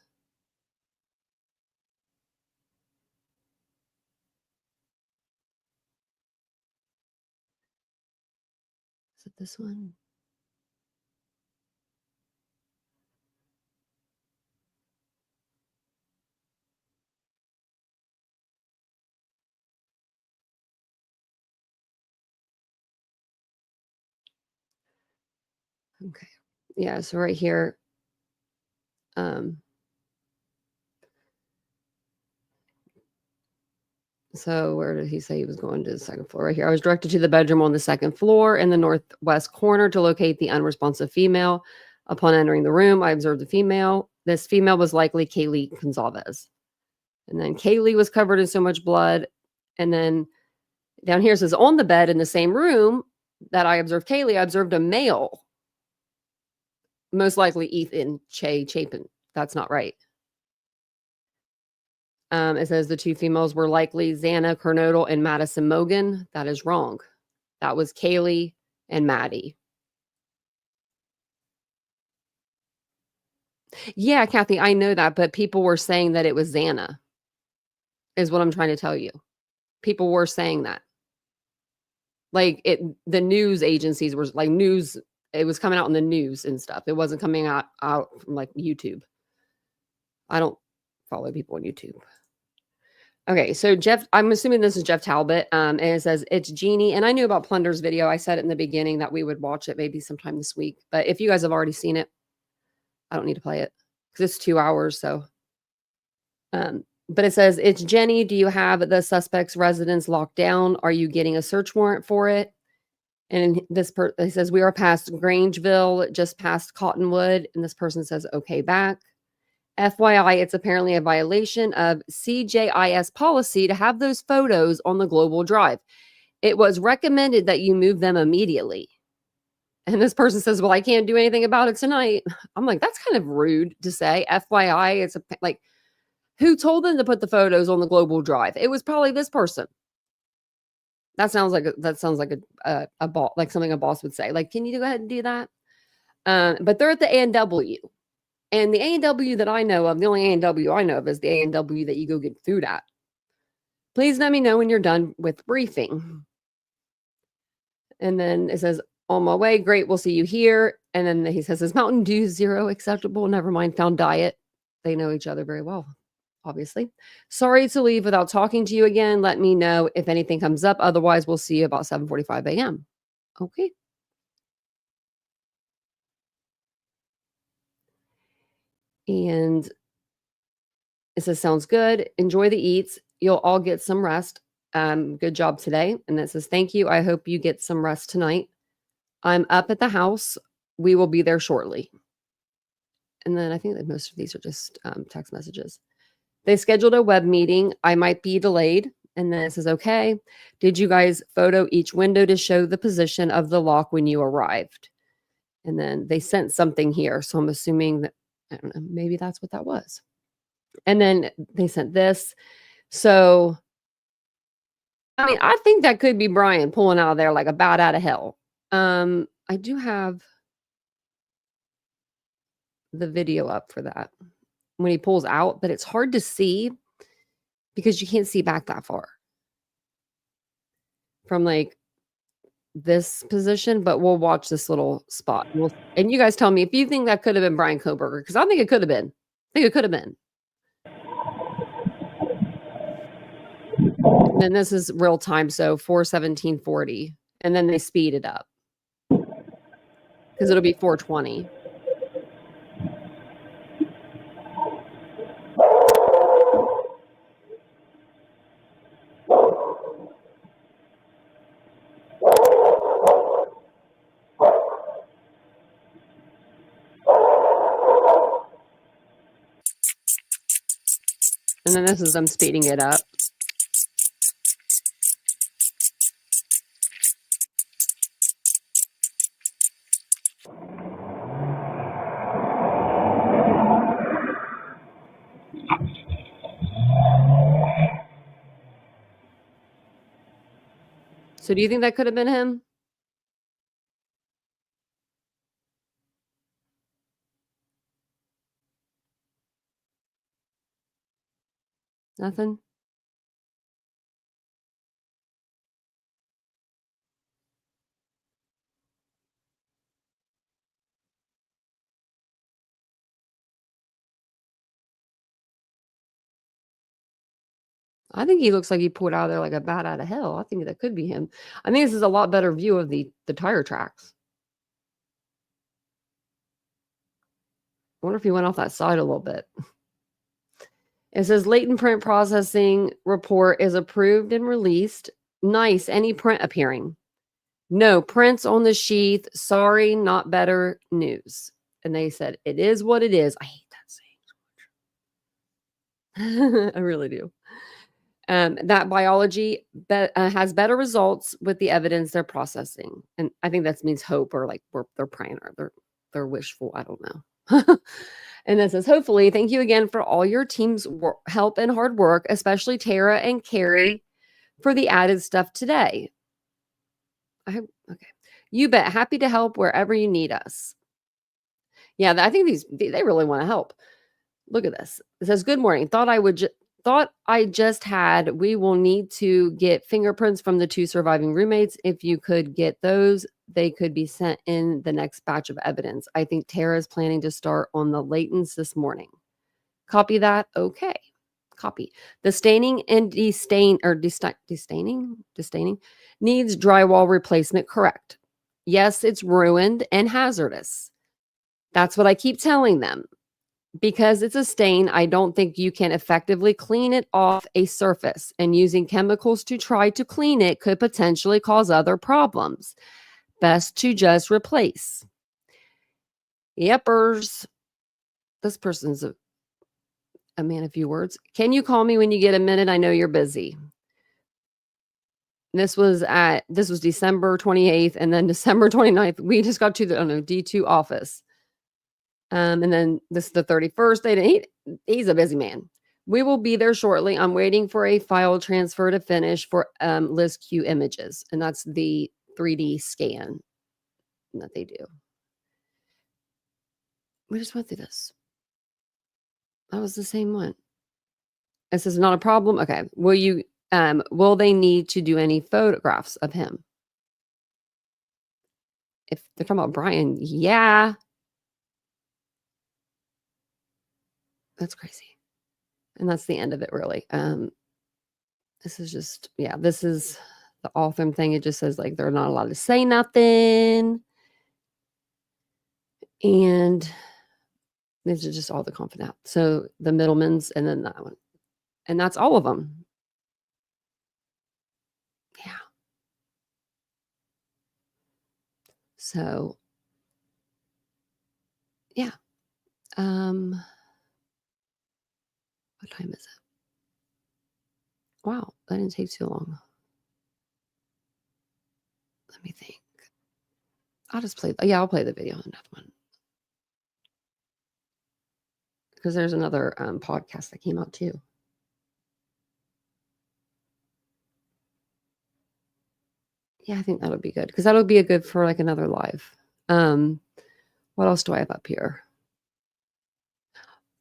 Is it this one? Okay. Yeah, so right here. So where did he say he was going to the second floor? Right here. I was directed to the bedroom on the second floor in the northwest corner to locate the unresponsive female. Upon entering the room, I observed the female. This female was likely Kaylee Gonzalez. And then Kaylee was covered in so much blood. And then down here it says, on the bed in the same room that I observed Kaylee, I observed a male. Most likely Ethan Chapin. That's not right. It says the two females were likely Xana Kernodle and Madison Mogan. That is wrong. That was Kaylee and Maddie. Yeah, Kathy, I know that, but people were saying that it was Xana, is what I'm trying to tell you. People were saying that. Like the news agencies were like news. It was coming out in the news and stuff. It wasn't coming out from like YouTube. I don't follow people on YouTube. Okay, so Jeff, I'm assuming this is Jeff Talbot, and it says, it's Jeannie, and I knew about Plunder's video. I said it in the beginning that we would watch it maybe sometime this week, but if you guys have already seen it, I don't need to play it, because it's 2 hours, so. But it says, it's Jenny, do you have the suspect's residence locked down? Are you getting a search warrant for it? And this it says, we are past Grangeville, just past Cottonwood, and this person says, okay, back. FYI, it's apparently a violation of CJIS policy to have those photos on the global drive. It was recommended that you move them immediately. And this person says, well, I can't do anything about it tonight. I'm like, that's kind of rude to say. FYI, it's like, who told them to put the photos on the global drive? It was probably this person. That sounds like a boss, like something a boss would say. Like, can you go ahead and do that? But they're at the A&W. And the A&W that I know of, the only A&W I know of is the A&W that you go get food at. Please let me know when you're done with briefing. And then it says, on my way, great, we'll see you here. And then he says, is Mountain Dew Zero acceptable? Never mind, found diet. They know each other very well, obviously. Sorry to leave without talking to you again. Let me know if anything comes up. Otherwise, we'll see you about 7:45 a.m. Okay. And it says, sounds good. Enjoy the eats. You'll all get some rest. Good job today. And it says, thank you. I hope you get some rest tonight. I'm up at the house. We will be there shortly. And then I think that most of these are just text messages. They scheduled a web meeting. I might be delayed. And then it says, okay. Did you guys photo each window to show the position of the lock when you arrived? And then they sent something here. So I'm assuming that, I don't know, maybe that's what that was. And then they sent this. So, I mean, I think that could be Brian pulling out of there like a bat out of hell. I do have the video up for that when he pulls out, but it's hard to see because you can't see back that far from like this position, but we'll watch this little spot. And you guys tell me if you think that could have been Brian Koberger, because I think it could have been. I think it could have been. And then this is real time, so 4:17:40, and then they speed it up because it'll be 4:20. And then this is them speeding it up. So do you think that could have been him? Nothing? I think he looks like he pulled out of there like a bat out of hell. I think that could be him. I think this is a lot better view of the tire tracks. I wonder if he went off that side a little bit. It says latent print processing report is approved and released. Nice. Any print appearing? No prints on the sheath. Sorry, not better news. And they said, it is what it is. I hate that saying. I really do. That biology has better results with the evidence they're processing. And I think that means hope, or like they're praying, or they're wishful. I don't know. And then says, hopefully, thank you again for all your team's help and hard work, especially Tara and Carrie for the added stuff today. Okay. You bet. Happy to help wherever you need us. Yeah, I think they really want to help. Look at this. It says, good morning. Thought I just had, we will need to get fingerprints from the 2 surviving roommates. If you could get those, they could be sent in the next batch of evidence. I think Tara is planning to start on the latents this morning. Copy that. Okay. Copy. The staining and destaining needs drywall replacement. Correct. Yes, it's ruined and hazardous. That's what I keep telling them. Because it's a stain, I don't think you can effectively clean it off a surface, and using chemicals to try to clean it could potentially cause other problems. Best to just replace. Yepers. This person's a man of few words. Can you call me when you get a minute? I know you're busy. This was December 28th, and then December 29th, we just got to the D2 office. And then this is the 31st. He's a busy man. We will be there shortly. I'm waiting for a file transfer to finish for Liz Q images. And that's the 3D scan that they do. We just went through this. That was the same one. This is not a problem. Okay. Will they need to do any photographs of him? If they're talking about Brian, yeah. That's crazy. And that's the end of it, really. This is just, this is the author thing. It just says, like, they're not allowed to say nothing. And these are just all the confidant. So the middlemans, and then that one. And that's all of them. Yeah. So, yeah. What time is it? Wow, that didn't take too long. Let me think. I'll just play. Yeah, I'll play the video on that one. Because there's another podcast that came out too. Yeah, I think that'll be good. Because that'll be a good for like another live. What else do I have up here?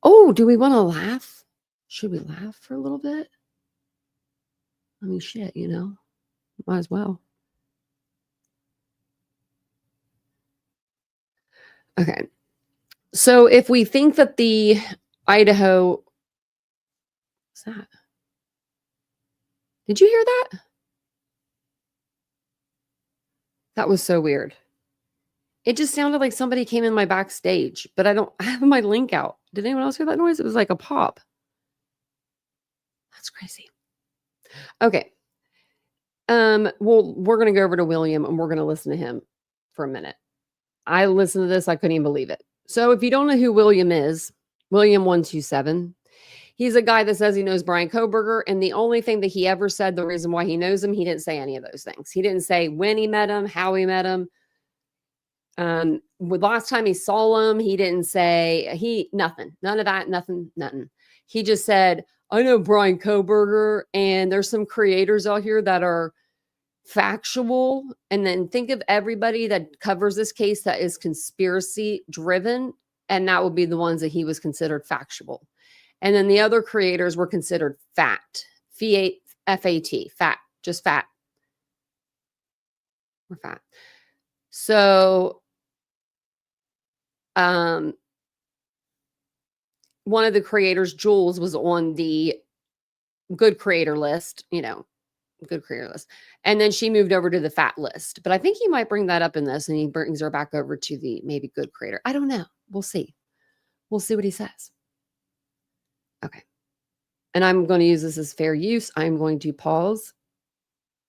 Oh, do we want to laugh? Should we laugh for a little bit? I mean, shit, might as well. Okay. So if we think that the Idaho, what's that? Did you hear that? That was so weird. It just sounded like somebody came in my backstage, but I have my link out. Did anyone else hear that noise? It was like a pop. That's crazy. Okay. Well, we're going to go over to William and we're going to listen to him for a minute. I listened to this. I couldn't even believe it. So if you don't know who William is, William 127, he's a guy that says he knows Brian Koberger. And the only thing that he ever said, the reason why he knows him, he didn't say any of those things. He didn't say when he met him, how he met him. Last time he saw him, he didn't say nothing, none of that, nothing. He just said, I know Brian Koberger, and there's some creators out here that are factual. And then think of everybody that covers this case that is conspiracy driven. And that would be the ones that he was considered factual. And then the other creators were considered fact, F-A-T, fat, just fat. We're fat. So, one of the creators, Jules, was on the good creator list, good creator list. And then she moved over to the fat list. But I think he might bring that up in this, and he brings her back over to the maybe good creator. I don't know. We'll see. We'll see what he says. Okay. and I'm going to use this as fair use. I'm going to pause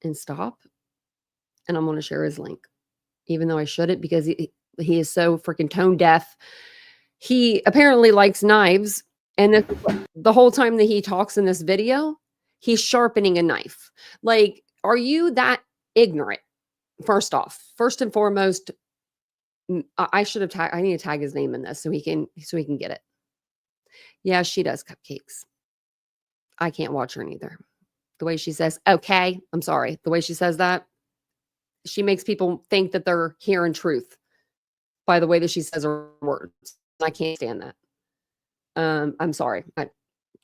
and stop, and I'm going to share his link, even though I shouldn't, because he is so freaking tone deaf. He apparently likes knives, and the whole time that he talks in this video, he's sharpening a knife. Like, are you that ignorant? First off, first and foremost, I should have I need to tag his name in this so he can get it. Yeah, she does cupcakes. I can't watch her neither. The way she says, okay, I'm sorry. The way she says that, she makes people think that they're hearing truth by the way that she says her words. I can't stand that. I'm sorry.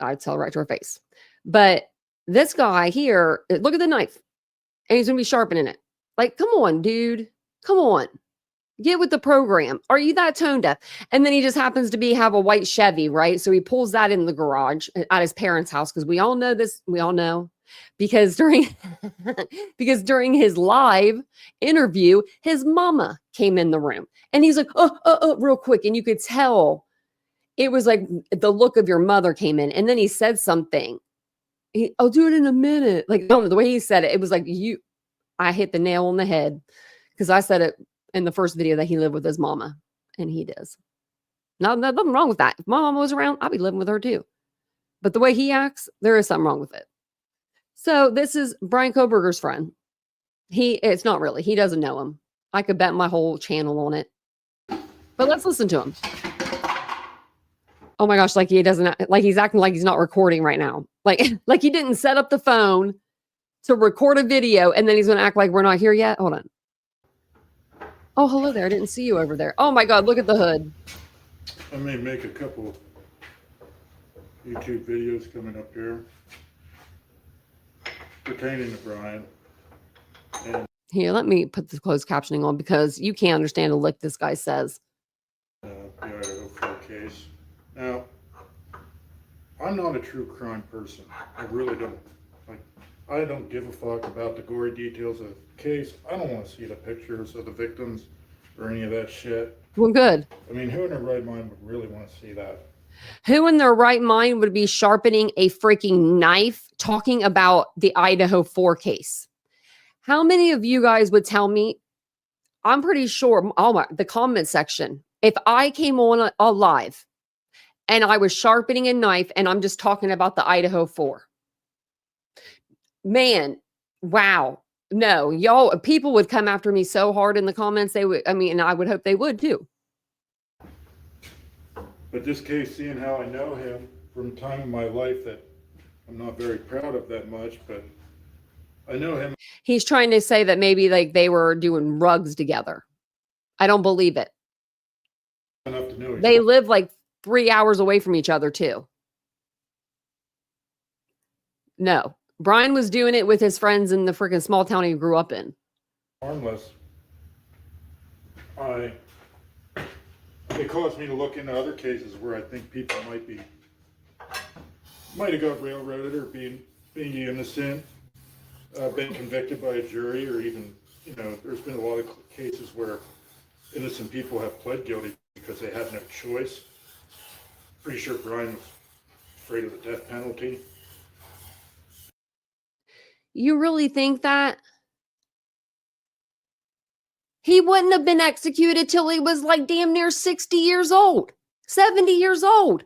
I tell her right to her face. But this guy here, look at the knife. And he's going to be sharpening it. Like, come on, dude. Come on. Get with the program. Are you that tone deaf? And then he just happens to have a white Chevy, right? So he pulls that in the garage at his parents' house, because we all know this. We all know because during his live interview, his mama came in the room, and he's like, oh, real quick, and you could tell it was like the look of your mother came in, and then he said something. I'll do it in a minute. Like, no, the way he said it, it was like I hit the nail on the head, because I said it in the first video that he lived with his mama, and he does. Nothing wrong with that. If my mama was around, I'd be living with her too. But the way he acts, there is something wrong with it. So this is Brian Koberger's friend. It's not really. He doesn't know him. I could bet my whole channel on it. But let's listen to him. Oh my gosh, like he's acting like he's not recording right now. Like he didn't set up the phone to record a video, and then he's going to act like we're not here yet. Hold on. Oh, hello there. I didn't see you over there. Oh my God, look at the hood. I may make a couple YouTube videos coming up here pertaining to Brian. And here, let me put the closed captioning on, because you can't understand a lick this guy says. the Idaho 4 case. Now, I'm not a true crime person. I really don't. I don't give a fuck about the gory details of the case. I don't want to see the pictures of the victims or any of that shit. Well, good. I mean, who in their right mind would really want to see that? Who in their right mind would be sharpening a freaking knife talking about the Idaho 4 case? How many of you guys would tell me? I'm pretty sure the comment section, if I came on a live and I was sharpening a knife and I'm just talking about the Idaho 4. Man, wow. No, y'all, people would come after me so hard in the comments. They would, and I would hope they would too. But this case, seeing how I know him from a time in my life that I'm not very proud of that much, but I know him. He's trying to say that maybe like they were doing rugs together. I don't believe it. Enough to know They live like 3 hours away from each other too. No. Brian was doing it with his friends in the freaking small town he grew up in. harmless. It caused me to look into other cases where I think people might have got railroaded or being innocent, been convicted by a jury, or even, there's been a lot of cases where innocent people have pled guilty because they had no choice. Pretty sure Brian was afraid of the death penalty. You really think that? He wouldn't have been executed till he was like damn near 60 years old, 70 years old.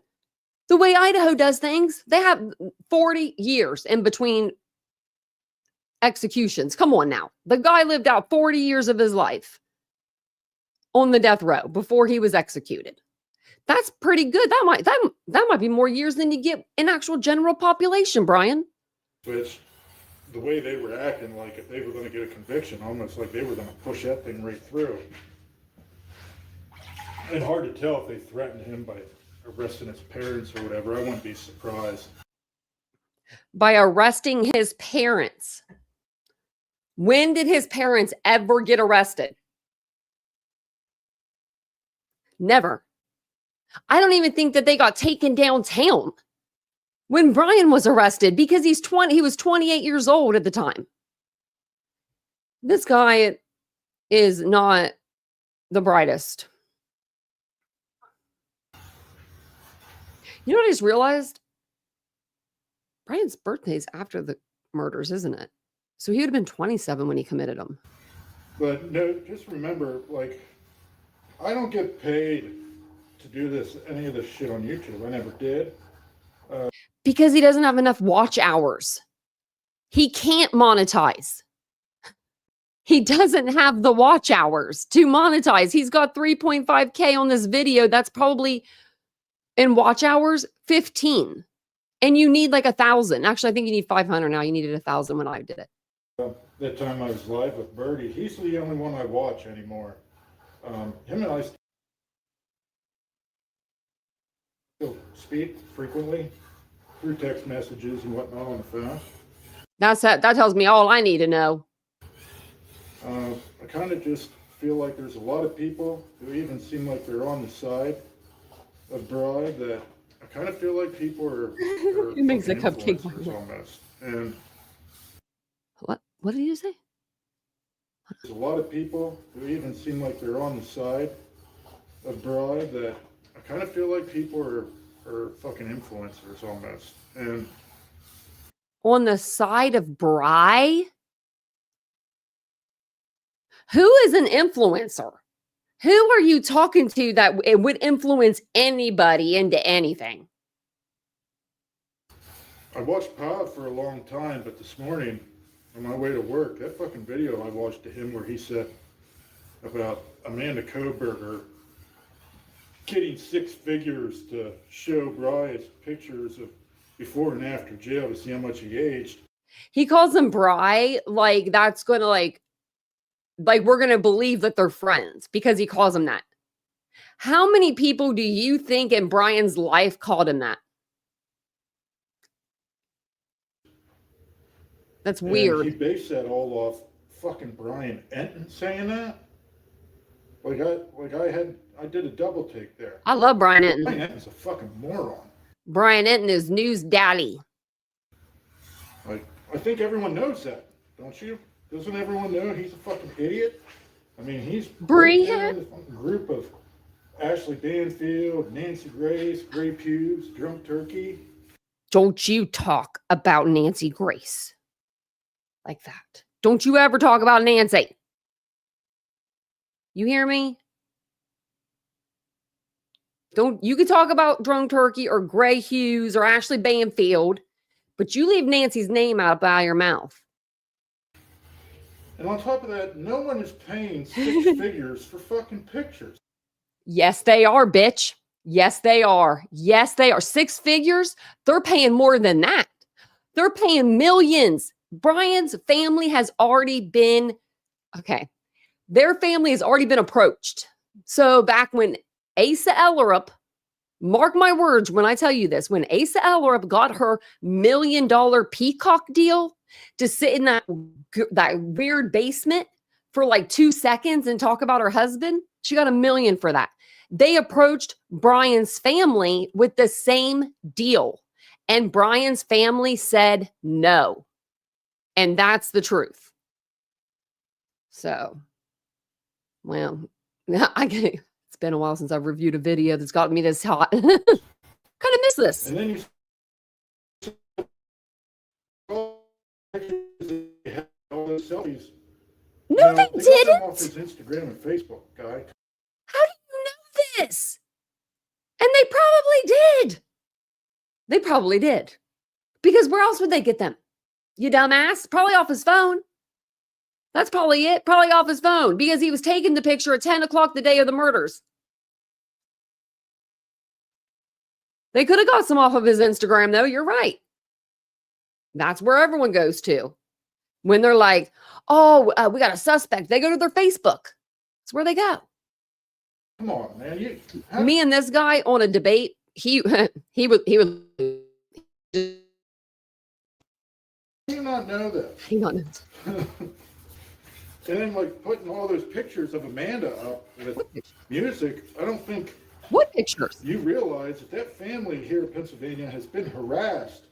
The way Idaho does things, they have 40 years in between executions. Come on now. The guy lived out 40 years of his life on the death row before he was executed. That's pretty good. That might be more years than you get in actual general population, Brian. Which, the way they were acting, like if they were going to get a conviction, almost like they were going to push that thing right through. And hard to tell if they threatened him by arresting his parents or whatever. I wouldn't be surprised. By arresting his parents. When did his parents ever get arrested? Never. I don't even think that they got taken downtown when Brian was arrested, because he was 28 years old at the time. This guy is not the brightest. You know what I just realized? Brian's birthday's after the murders, isn't it? So he would have been 27 when he committed them. But no, just remember, like, I don't get paid to do this, any of this shit on YouTube. I never did. Because he doesn't have enough watch hours. He can't monetize. He doesn't have the watch hours to monetize. He's got 3.5K on this video. That's probably in watch hours, 15. And you need like 1,000. Actually, I think you need 500 now. You needed 1,000 when I did it. That time I was live with Birdie, he's the only one I watch anymore. Him and I still speak frequently through text messages and whatnot on the phone. That tells me all I need to know. I kind of just feel like there's a lot of people who even seem like they're on the side of Bri that I kind of feel like people are It makes a cupcake influencers almost. And what did you say? there's a lot of people who even seem like they're on the side of Bri that I kind of feel like people are fucking influencers almost. And On the side of Bri? Who is an influencer? Who are you talking to that it would influence anybody into anything? I watched Pod for a long time, but this morning on my way to work, that fucking video I watched to him where he said about Amanda Koberger getting 6 figures to show Bri pictures of before and after jail to see how much he aged. He calls them Bri, like that's going to like we're going to believe that they're friends because he calls them that. How many people do you think in Brian's life called him that? That's weird. And he based that all off fucking Brian Enton saying that. I did a double take there. I love Brian Enton. Brian Enton's a fucking moron. Brian Enton is news daddy. Like, I think everyone knows that, don't you? Doesn't everyone know he's a fucking idiot? I mean, he's Brian. in a group of Ashley Banfield, Nancy Grace, Gray Pubes, Drunk Turkey. Don't you talk about Nancy Grace like that. Don't you ever talk about Nancy. You hear me? You can talk about Drunk Turkey or Gray Hughes or Ashley Banfield, but you leave Nancy's name out of your mouth. And on top of that, no one is paying 6 figures for fucking pictures. Yes, they are, bitch. Yes, they are. Yes, they are. 6 figures? They're paying more than that. They're paying millions. Brian's family has already been, their family has already been approached. So back when Asa Ellerup, mark my words when I tell you this, when Asa Ellerup got her $1 million Peacock deal to sit in that weird basement for like 2 seconds and talk about her husband, she got $1 million for that. They approached Brian's family with the same deal, and Brian's family said no. And that's the truth. So, well, it's been a while since I've reviewed a video that's gotten me this hot. Kind of miss this. And then you all those selfies. No, they got them didn't. off his Instagram and Facebook, guy. How do you know this? And they probably did. They probably did. Because where else would they get them? You dumbass. Probably off his phone. That's probably it. Probably off his phone. Because he was taking the picture at 10 o'clock the day of the murders. They could have got some off of his Instagram, though. You're right. That's where everyone goes to. When they're like, oh, we got a suspect. They go to their Facebook. That's where they go. Come on, man. Me and this guy on a debate, he would. Do you not know that? Hang on. And then, like, putting all those pictures of Amanda up with music, I don't think What pictures? you realize that family here in Pennsylvania has been harassed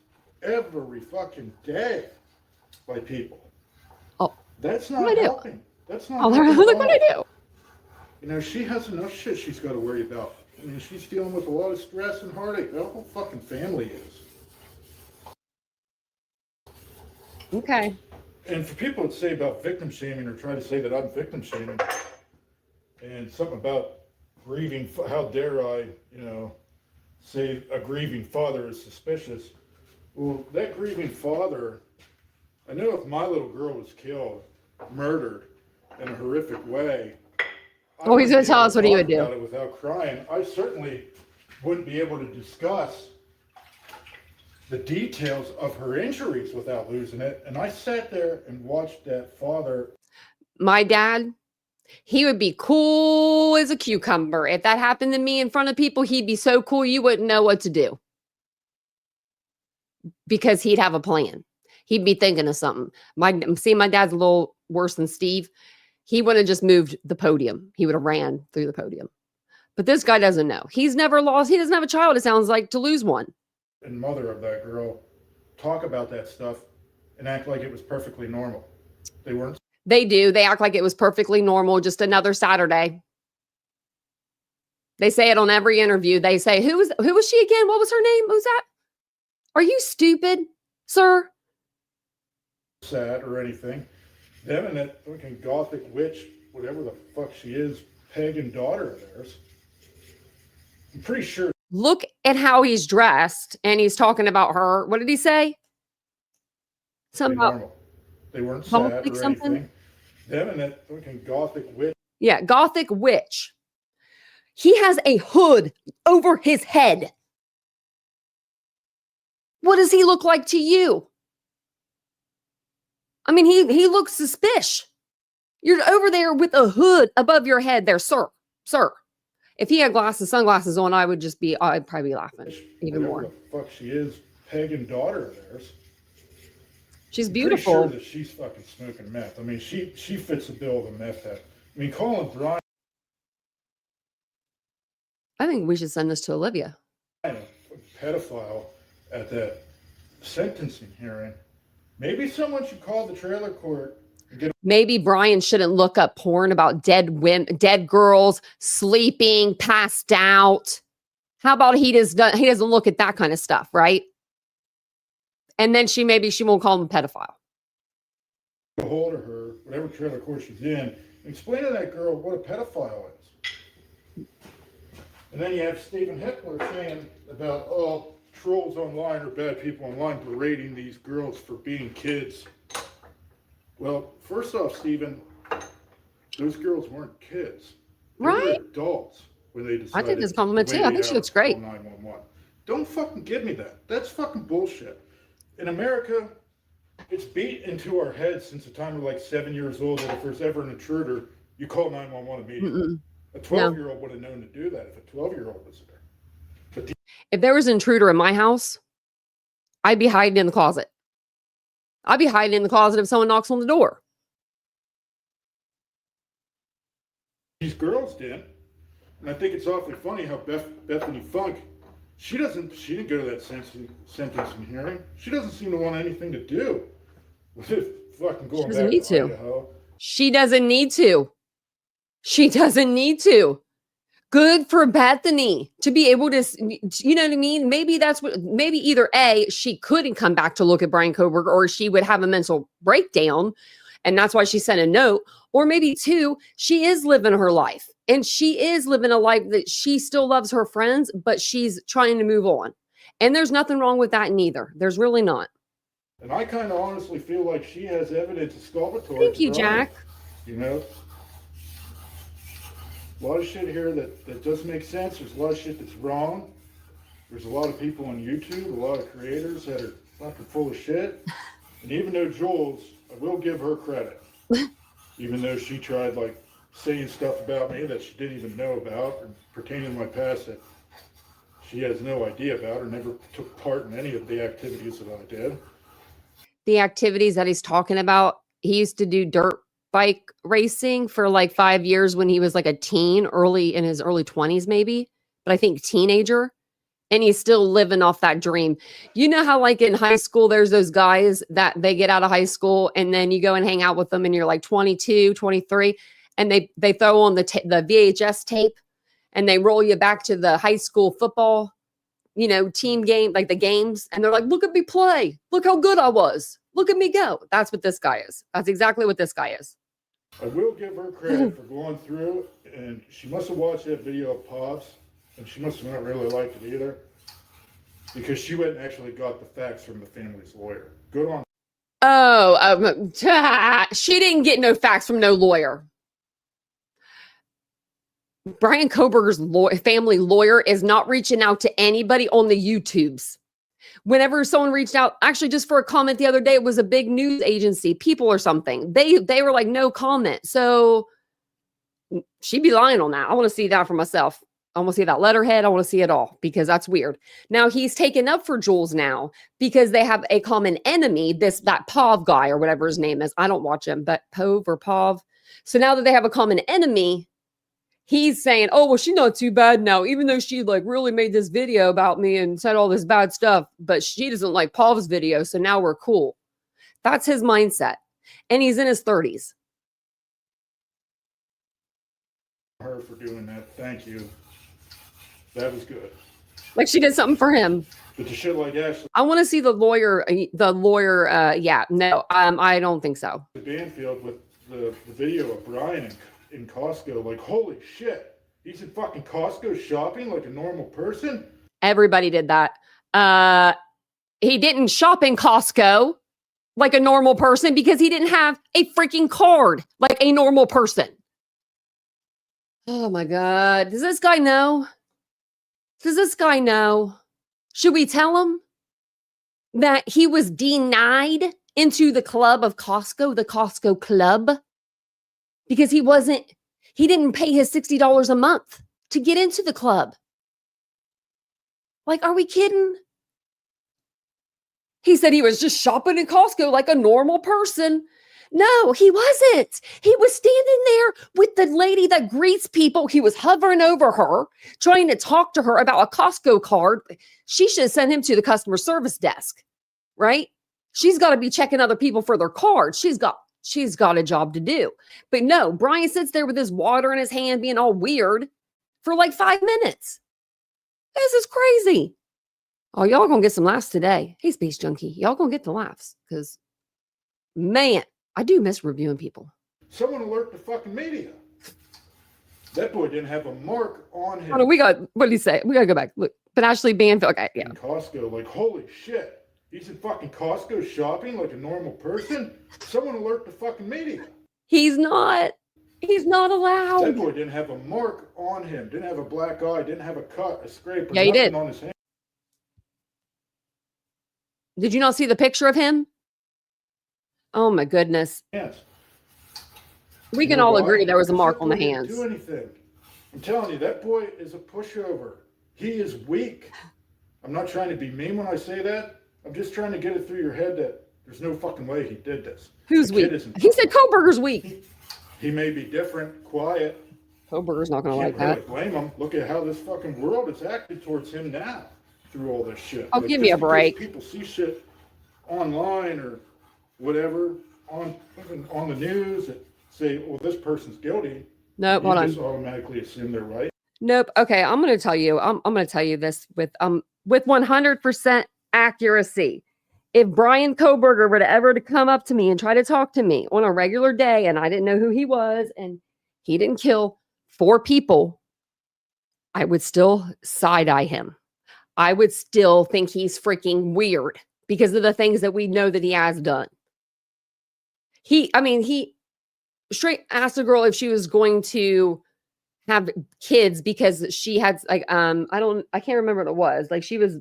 every fucking day by people. Oh, That's what do not I do? helping. That's not Oh, helping at like what I all. do? You know, she has enough shit she's got to worry about. I mean, she's dealing with a lot of stress and heartache. That whole fucking family is. Okay. And for people that say about victim shaming or try to say that I'm victim shaming, and something about grieving, how dare I, say a grieving father is suspicious. Well, that grieving father, I know if my little girl was killed, murdered in a horrific way, Oh, he's going to tell us what he would talk do. about it without crying. I certainly wouldn't be able to discuss the details of her injuries without losing it. And I sat there and watched that father. My dad, he would be cool as a cucumber. If that happened to me in front of people, he'd be so cool you wouldn't know what to do. Because he'd have a plan. He'd be thinking of something. My dad's a little worse than Steve. He would have just moved the podium. He would have ran through the podium. But this guy doesn't know. He's never lost. He doesn't have a child, it sounds like, to lose one. And mother of that girl talk about that stuff and act like it was perfectly normal. They weren't. They do. They act like it was perfectly normal, just another Saturday. They say it on every interview. They say, who was she again? What was her name? Who's that? Are you stupid, sir? Sad or anything. Them and that fucking gothic witch, whatever the fuck she is, pagan daughter of theirs. I'm pretty sure. Look at how he's dressed, and he's talking about her. What did he say? Something about Normal. They weren't sad or something. anything. Them and that fucking gothic witch. Yeah, gothic witch. He has a hood over his head. What does he look like to you? I mean, he looks suspicious. You're over there with a hood above your head there, sir. Sir. If he had sunglasses on, I'd probably be laughing even Whatever more. the fuck she is, pagan daughter of theirs. She's I'm beautiful. pretty sure that she's fucking smoking meth. I mean, she fits the bill of a meth head. I mean, Colin Bryant, I think we should send this to Olivia. a pedophile at that sentencing hearing. Maybe someone should call the trailer court and get. Maybe Brian shouldn't look up porn about dead girls, sleeping, passed out. How about he doesn't look at that kind of stuff, right? And then she won't call him a pedophile. A hold of her, whatever trailer court she's in, and explain to that girl what a pedophile is. And then you have Stephen Hickler saying about, trolls online or bad people online berating these girls for being kids. Well, first off, Stephen, those girls weren't kids. They Right? were adults when they decided. I take this compliment too. I think she looks great. 911. Don't fucking give me that. That's fucking bullshit. In America, it's beat into our heads since the time we're like 7 years old that if there's ever an intruder, you call 911 immediately. Mm-mm. A 12-year-old would have known to do that if a 12-year-old was there. But If there was an intruder in my house, I'd be hiding in the closet. I'd be hiding in the closet if someone knocks on the door. these girls did. And I think it's awfully funny how Bethany Funk, she didn't go to that sentencing hearing. She doesn't seem to want anything to do with it fucking going doesn't back need to to. Idaho. She doesn't need to. She doesn't need to. Good for Bethany to be able to, you know what I mean? Maybe either A, she couldn't come back to look at Brian Koberg, or she would have a mental breakdown. And that's why she sent a note. Or maybe two, she is living her life. And she is living a life that she still loves her friends, but she's trying to move on. And there's nothing wrong with that neither. There's really not. And I kind of honestly feel like she has evidence exculpatory. Thank you, for all of Jack. it. You know? A lot of shit here that doesn't make sense. There's a lot of shit that's wrong. There's a lot of people on YouTube, a lot of creators that are fucking full of shit. And even though Jules, I will give her credit. Even though she tried like saying stuff about me that she didn't even know about and pertaining to my past that she has no idea about or never took part in any of the activities that I did. The activities that he's talking about, he used to do dirt bike racing for like 5 years when he was like a teen, in his early 20s maybe, but I think teenager. And he's still living off that dream. You know how like in high school, there's those guys that they get out of high school and then you go and hang out with them and you're like 22, 23, and they throw on the VHS tape and they roll you back to the high school football, team game, like the games. And they're like, look at me play. Look how good I was. Look at me go. That's what this guy is. That's exactly what this guy is. I will give her credit for going through, and she must have watched that video of Pov's, and she must have not really liked it either, because she went and actually got the facts from the family's lawyer. Good on. Oh, she didn't get no facts from no lawyer. Brian Koberger's family lawyer is not reaching out to anybody on the YouTubes. Whenever someone reached out, actually just for a comment the other day, it was a big news agency, People or something. They were like, no comment. So she'd be lying on that. I want to see that for myself. I want to see that letterhead. I want to see it all because that's weird. Now he's taken up for Jules now because they have a common enemy, that Pov guy or whatever his name is. I don't watch him, but Pov or Pov. So now that they have a common enemy, he's saying, oh, well, she's not too bad now, even though she like really made this video about me and said all this bad stuff, but she doesn't like Pov's video. So now we're cool. That's his mindset. And he's in his 30s. Her for doing that. Thank you. That was good. Like she did something for him. But the shit like Ashley I want to see the lawyer. Yeah, no, I don't think so. Banfield with the video of Brian in Costco, like, holy shit, he's in fucking Costco shopping like a normal person. Everybody did that. He didn't shop in Costco like a normal person because he didn't have a freaking card like a normal person. Oh my God. Does this guy know? Does this guy know? Should we tell him that he was denied into the club of Costco, the Costco club? Because he didn't pay his $60 a month to get into the club. Like, are we kidding? He said he was just shopping in Costco like a normal person. No, he wasn't. He was standing there with the lady that greets people. He was hovering over her, trying to talk to her about a Costco card. She should have sent him to the customer service desk, right? She's got to be checking other people for their cards. She's got a job to do. But no, Brian sits there with his water in his hand being all weird for like 5 minutes. This is crazy. Oh, y'all gonna get some laughs today. Hey, Space Junkie, y'all gonna get the laughs because, man, I do miss reviewing people. Someone alert the fucking media. That boy didn't have a mark on him. Oh, no, what did he say? We gotta go back. Look, but Ashley Banfield, okay, yeah. In Costco, like, holy shit, he's in fucking Costco shopping like a normal person. Someone alert the fucking media. He's not allowed. That boy didn't have a mark on him, didn't have a black eye, didn't have a cut, a scrape, or Yeah, he nothing did. on his hand. Did you not see the picture of him? Oh my goodness. Yes. We can all agree there was a mark on the That boy hands. didn't do anything. I'm telling you, that boy is a pushover. He is weak. I'm not trying to be mean when I say that. I'm just trying to get it through your head that there's no fucking way he did this. Who's The kid weak? isn't- He said Koberger's weak. He may be different, quiet. Koberger's not gonna like Can't really that. blame him. Look at how this fucking world is acting towards him now through all this shit. Oh, Like, give me just a break. because people see shit online or whatever even on the news that say, well, this person's guilty. Nope, You hold on. just automatically assume they're right. Nope. Okay, I'm gonna tell you. I'm gonna tell you this with 100% accuracy. If Brian Koberger were to ever to come up to me and try to talk to me on a regular day, and I didn't know who he was, and he didn't kill 4 people, I would still side-eye him. I would still think he's freaking weird because of the things that we know that he has done. He straight asked a girl if she was going to have kids because she had like I can't remember what it was, like she was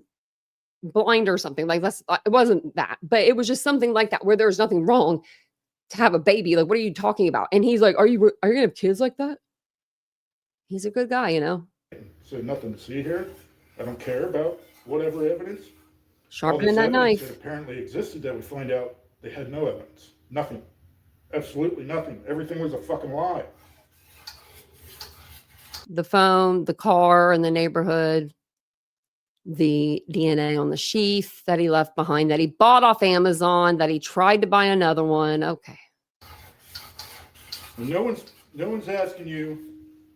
blind or something, like that's it wasn't that, but it was just something like that where there's nothing wrong to have a baby. Like, what are you talking about? And he's like, are you gonna have kids like that? He's a good guy, you know. So nothing to see here. I don't care about whatever evidence. All Sharpening this that evidence knife. that apparently existed that we find out they had no evidence. Nothing. Absolutely nothing. Everything was a fucking lie. The phone, the car in the neighborhood, the DNA on the sheath that he left behind, that he bought off Amazon, that he tried to buy another one. Okay. And no one's asking you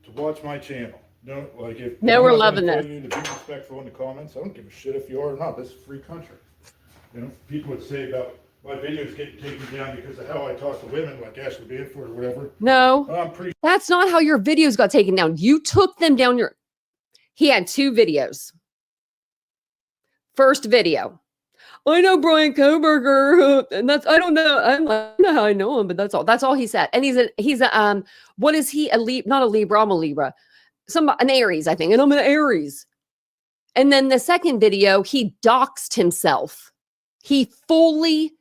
to watch my channel. No, like if No, I'm we're not loving gonna this. tell you to be respectful in the comments. I don't give a shit if you are or not. This is a free country. You know, people would say about my videos getting taken down because of how I talk to women, like Ashley Banford or whatever. No, I'm pretty that's not how your videos got taken down. You took them down he had 2 videos. First video. I know Brian Koberger, and I don't know how I know him, but that's all he said. And he's a what is he? Not a Libra, I'm a Libra. An Aries, I think. And I'm an Aries. And then the second video, he doxed himself. He fully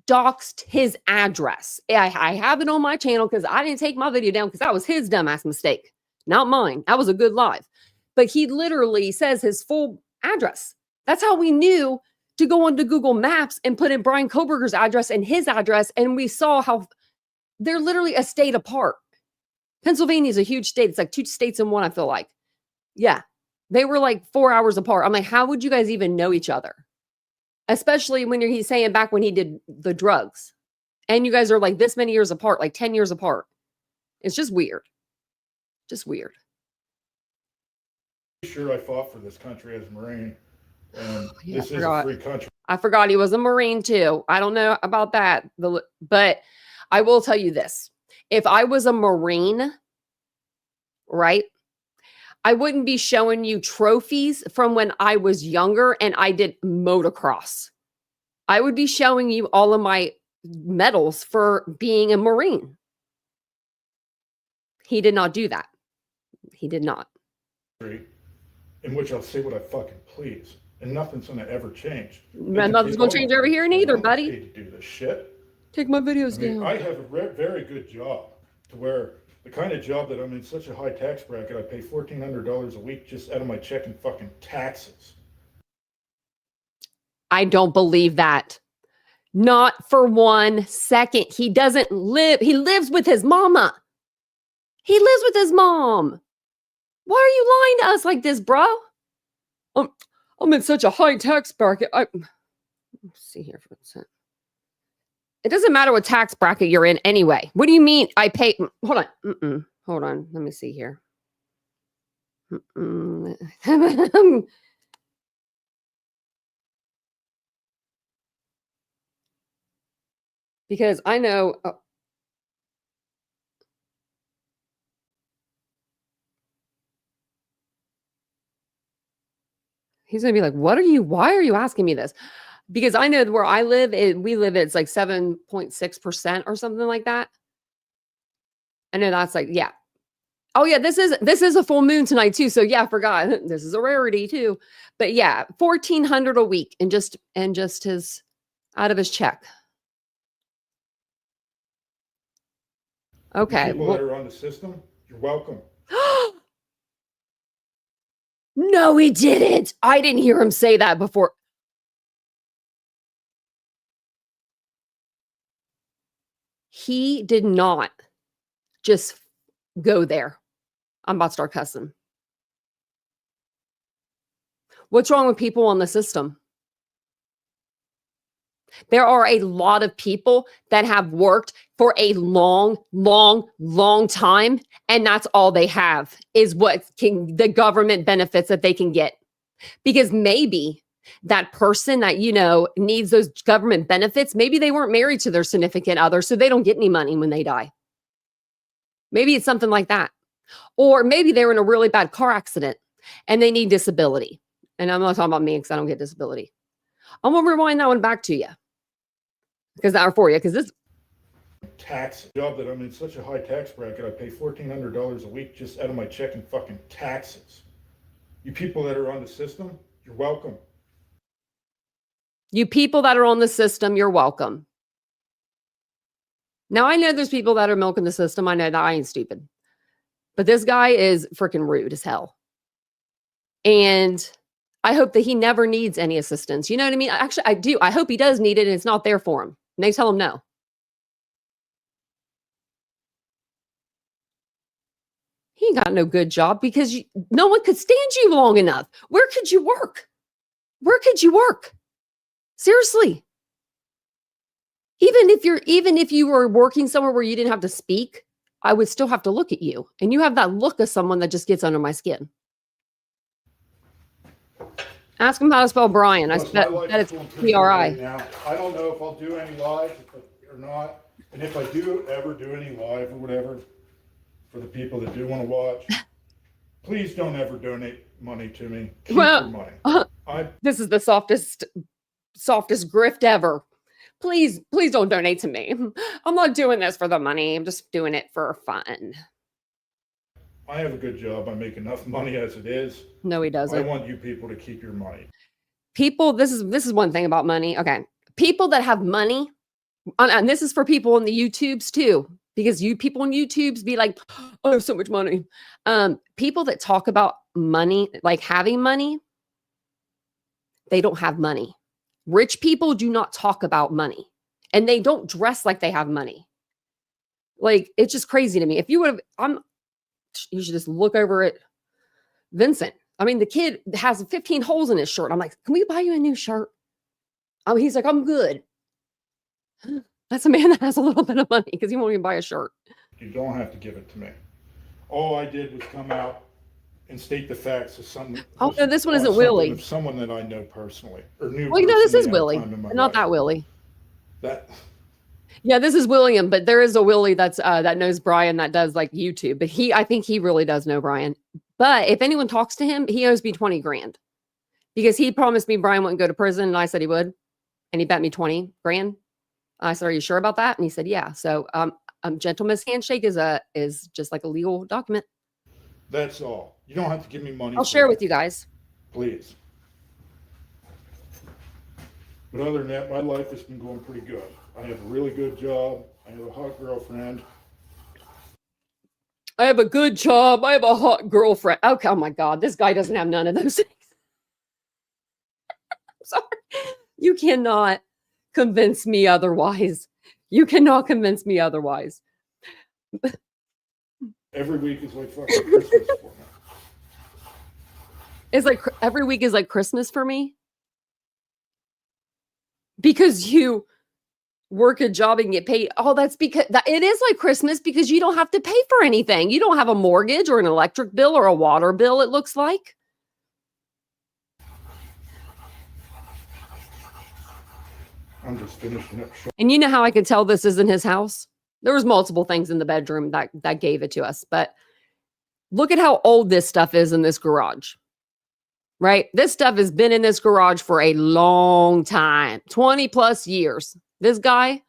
doxed his address. I have it on my channel because I didn't take my video down because that was his dumbass mistake, not mine. That was a good live. But he literally says his full address. That's how we knew to go onto Google Maps and put in Brian Koberger's address and his address. And we saw how they're literally a state apart. Pennsylvania is a huge state. It's like 2 states in one, I feel like. Yeah. They were like 4 hours apart. I'm like, how would you guys even know each other? Especially when he's saying back when he did the drugs. And you guys are like this many years apart, like 10 years apart. It's just weird. Just weird. sure I fought for this country as a Marine. And Yeah, this is a free country. I forgot he was a Marine too. I don't know about that. But I will tell you this. If I was a Marine, right, I wouldn't be showing you trophies from when I was younger and I did motocross. I would be showing you all of my medals for being a Marine. He did not do that. He did not. In which I'll say what I fucking please. And nothing's going to ever change. Nothing's going to change over here neither, buddy. To do this shit. Take my videos down. I have a very good job to where the kind of job that I'm in such a high tax bracket, I pay $1,400 a week just out of my check in fucking taxes. I don't believe that. Not for 1 second. He doesn't live. He lives with his mama. He lives with his mom. Why are you lying to us like this, bro? I'm in such a high tax bracket. Let's see here for a second. It doesn't matter what tax bracket you're in anyway. What do you mean I pay? Hold on. Hold on. Let me see here. Because I know. He's going to be like, why are you asking me this? Because I know where I live, it's like 7.6% or something like that. I know that's like, yeah. Oh yeah, this is a full moon tonight too. So yeah, I forgot. This is a rarity too. But yeah, $1,400 a week and just his out of his check. Okay. People that are on the system, you're welcome. No, he didn't. I didn't hear him say that before. He did not just go there. I'm about to start cussing. What's wrong with people on the system? There are a lot of people that have worked for a long time, and that's all they have is the government benefits that they can get. Because maybe that person that, needs those government benefits, maybe they weren't married to their significant other, so they don't get any money when they die. Maybe it's something like that. Or maybe they were in a really bad car accident and they need disability. And I'm not talking about me because I don't get disability. I'm going to rewind that one back to you. Because this tax job that I'm in such a high tax bracket, I pay $1,400 a week just out of my check in fucking taxes. You people that are on the system, you're welcome. You people that are on the system, you're welcome. Now, I know there's people that are milking the system. I know that I ain't stupid. But this guy is freaking rude as hell. And I hope that he never needs any assistance. You know what I mean? Actually, I do. I hope he does need it and it's not there for him. And they tell him no. He ain't got no good job because no one could stand you long enough. Where could you work? Where could you work? Seriously. Even if you were working somewhere where you didn't have to speak, I would still have to look at you. And you have that look of someone that just gets under my skin. Ask him how to spell Brian. I Plus, my bet life that is it's going pretty good P-R-I. right now. I don't know if I'll do any live or not. And if I do ever do any live or whatever, for the people that do want to watch, please don't ever donate money to me. Keep Well, your money. this is the softest grift ever. Please don't donate to me. I'm not doing this for the money. I'm just doing it for fun. I have a good job. I make enough money as it is. No, he I doesn't. want you people to keep your money. People, this is one thing about money. Okay. People that have money, and this is for people in the YouTubes too, because you people on YouTubes be like, I have so much money. People that talk about money, like having money, they don't have money. Rich people do not talk about money, and they don't dress like they have money. Like, it's just crazy to me. If you would have, you should just look over at Vincent. I mean, the kid has 15 holes in his shirt. I'm like, can we buy you a new shirt? Oh, he's like, I'm good. That's a man that has a little bit of money because he won't even buy a shirt. You don't have to give it to me. All I did was come out and state the facts of some. Oh, no, this one isn't something Willie. Of someone that I know personally or knew. Well, you know, this is personally at a Willie, time in my but not life. that Willie. That. Yeah, this is William, but there is a Willie that's that knows Brian that does like YouTube. But I think he really does know Brian. But if anyone talks to him, he owes me 20 grand because he promised me Brian wouldn't go to prison, and I said he would, and he bet me 20 grand. I said, "Are you sure about that?" And he said, "Yeah." So, gentleman's handshake is just like a legal document. That's all. You don't have to give me money. I'll share with you guys. Please. But other than that, my life has been going pretty good. I have a really good job. I have a hot girlfriend. I have a good job. I have a hot girlfriend. Okay, oh my God, this guy doesn't have none of those things. I'm sorry. You cannot convince me otherwise. You cannot convince me otherwise. Every week is like fucking Christmas for me. It's like every week is like Christmas for me. Because you work a job and get paid. Oh, that's because it is like Christmas because you don't have to pay for anything. You don't have a mortgage or an electric bill or a water bill, it looks like. I'm just finishing up. And you know how I could tell this isn't his house? There was multiple things in the bedroom that gave it to us. But look at how old this stuff is in this garage. Right? This stuff has been in this garage for a long time, 20 plus years. This guy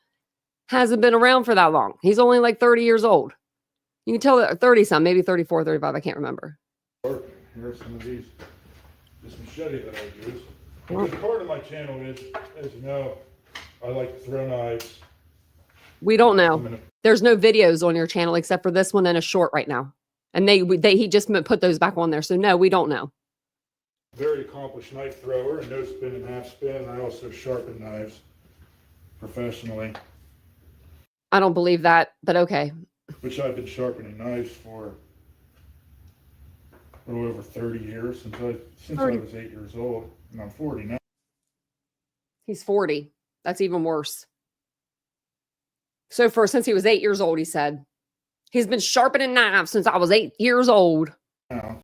hasn't been around for that long. He's only like 30 years old. You can tell that 30 some, maybe 34, 35. I can't remember. Here are some of these. This machete that I use. Because part of my channel is, as you know, I like to throw knives. We don't know. There's no videos on your channel except for this one and a short right now. And he just put those back on there. So no, we don't know. Very accomplished knife thrower and no spin and half spin. I also sharpen knives professionally. I don't believe that, but okay. Which I've been sharpening knives for a little over 30 years since I was 8 years old, and I'm 40 now. He's 40. That's even worse. So since he was 8 years old, he said he's been sharpening knives since I was 8 years old. Now,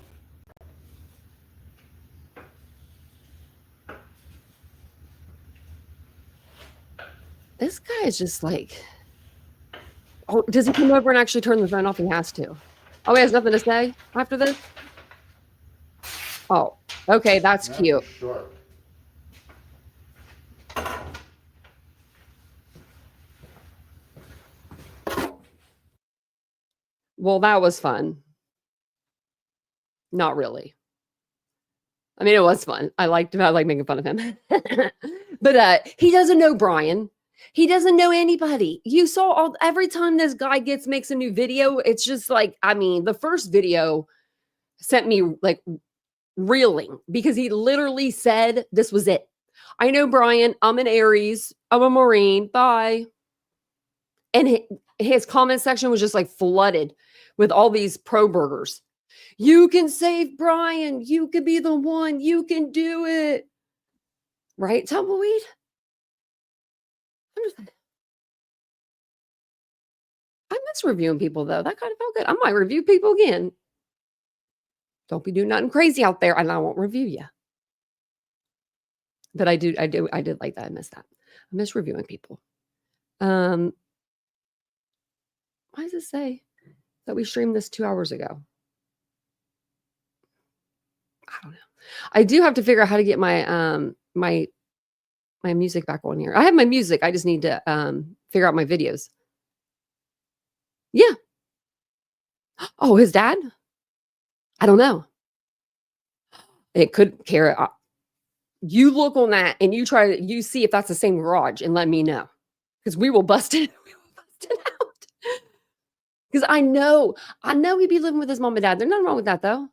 This guy is just like, oh, does he come over and actually turn the phone off? He has to. Oh, he has nothing to say after this? Oh, okay, that's cute. sharp. Well, that was fun. Not really. I mean, it was fun. I like making fun of him. But he doesn't know Brian. He doesn't know anybody. You saw every time this guy makes a new video, it's just like, I mean, the first video sent me like reeling because he literally said this was it. I know Brian. I'm an Aries. I'm a Marine. Bye. And his comment section was just like flooded with all these pro burgers. You can save Brian. You can be the one. You can do it. Right, Tumbleweed? I miss reviewing people, though. That kind of felt good. I might review people again. Don't be doing nothing crazy out there, and I won't review you. But I did like that. I miss that. I miss reviewing people. Why does it say that we streamed this 2 hours ago? I don't know. I do have to figure out how to get my my music back on here. I have my music. I just need to figure out my videos. Yeah. Oh, his dad? I don't know. It could care. You look on that and you see if that's the same garage and let me know. Because we will bust it. We will bust it out. Because I know he'd be living with his mom and dad. There's nothing wrong with that though.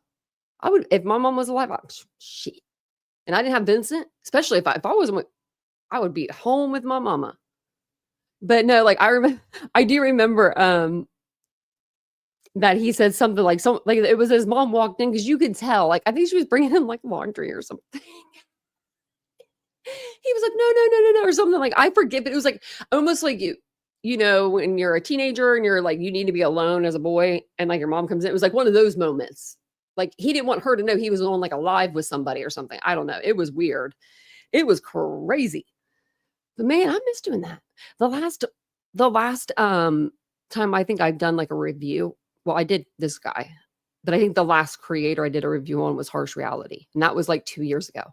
I would, if my mom was alive, shit. And I didn't have Vincent, especially if I wasn't, I would be at home with my mama. But no, like I do remember that he said something like it was his mom walked in because you could tell, like I think she was bringing him like laundry or something. He was like, no, or something like I forget, but it was like almost like you know, when you're a teenager and you're like you need to be alone as a boy, and like your mom comes in. It was like one of those moments. Like he didn't want her to know he was on like a live with somebody or something. I don't know. It was weird. It was crazy. But man, I miss doing that. The last time I think I've done like a review. Well, I did this guy, but I think the last creator I did a review on was Harsh Reality. And that was like 2 years ago.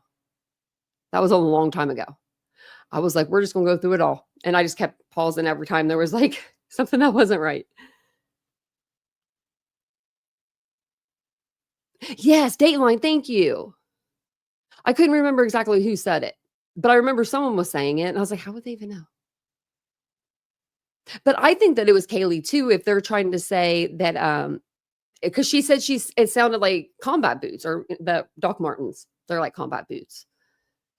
That was a long time ago. I was like, we're just gonna go through it all. And I just kept pausing every time there was like something that wasn't right. Yes, Dateline, thank you. I couldn't remember exactly who said it, but I remember someone was saying it, and I was like, how would they even know? But I think that it was Kaylee too, if they're trying to say that, because she said it sounded like combat boots or the Doc Martens. They're like combat boots.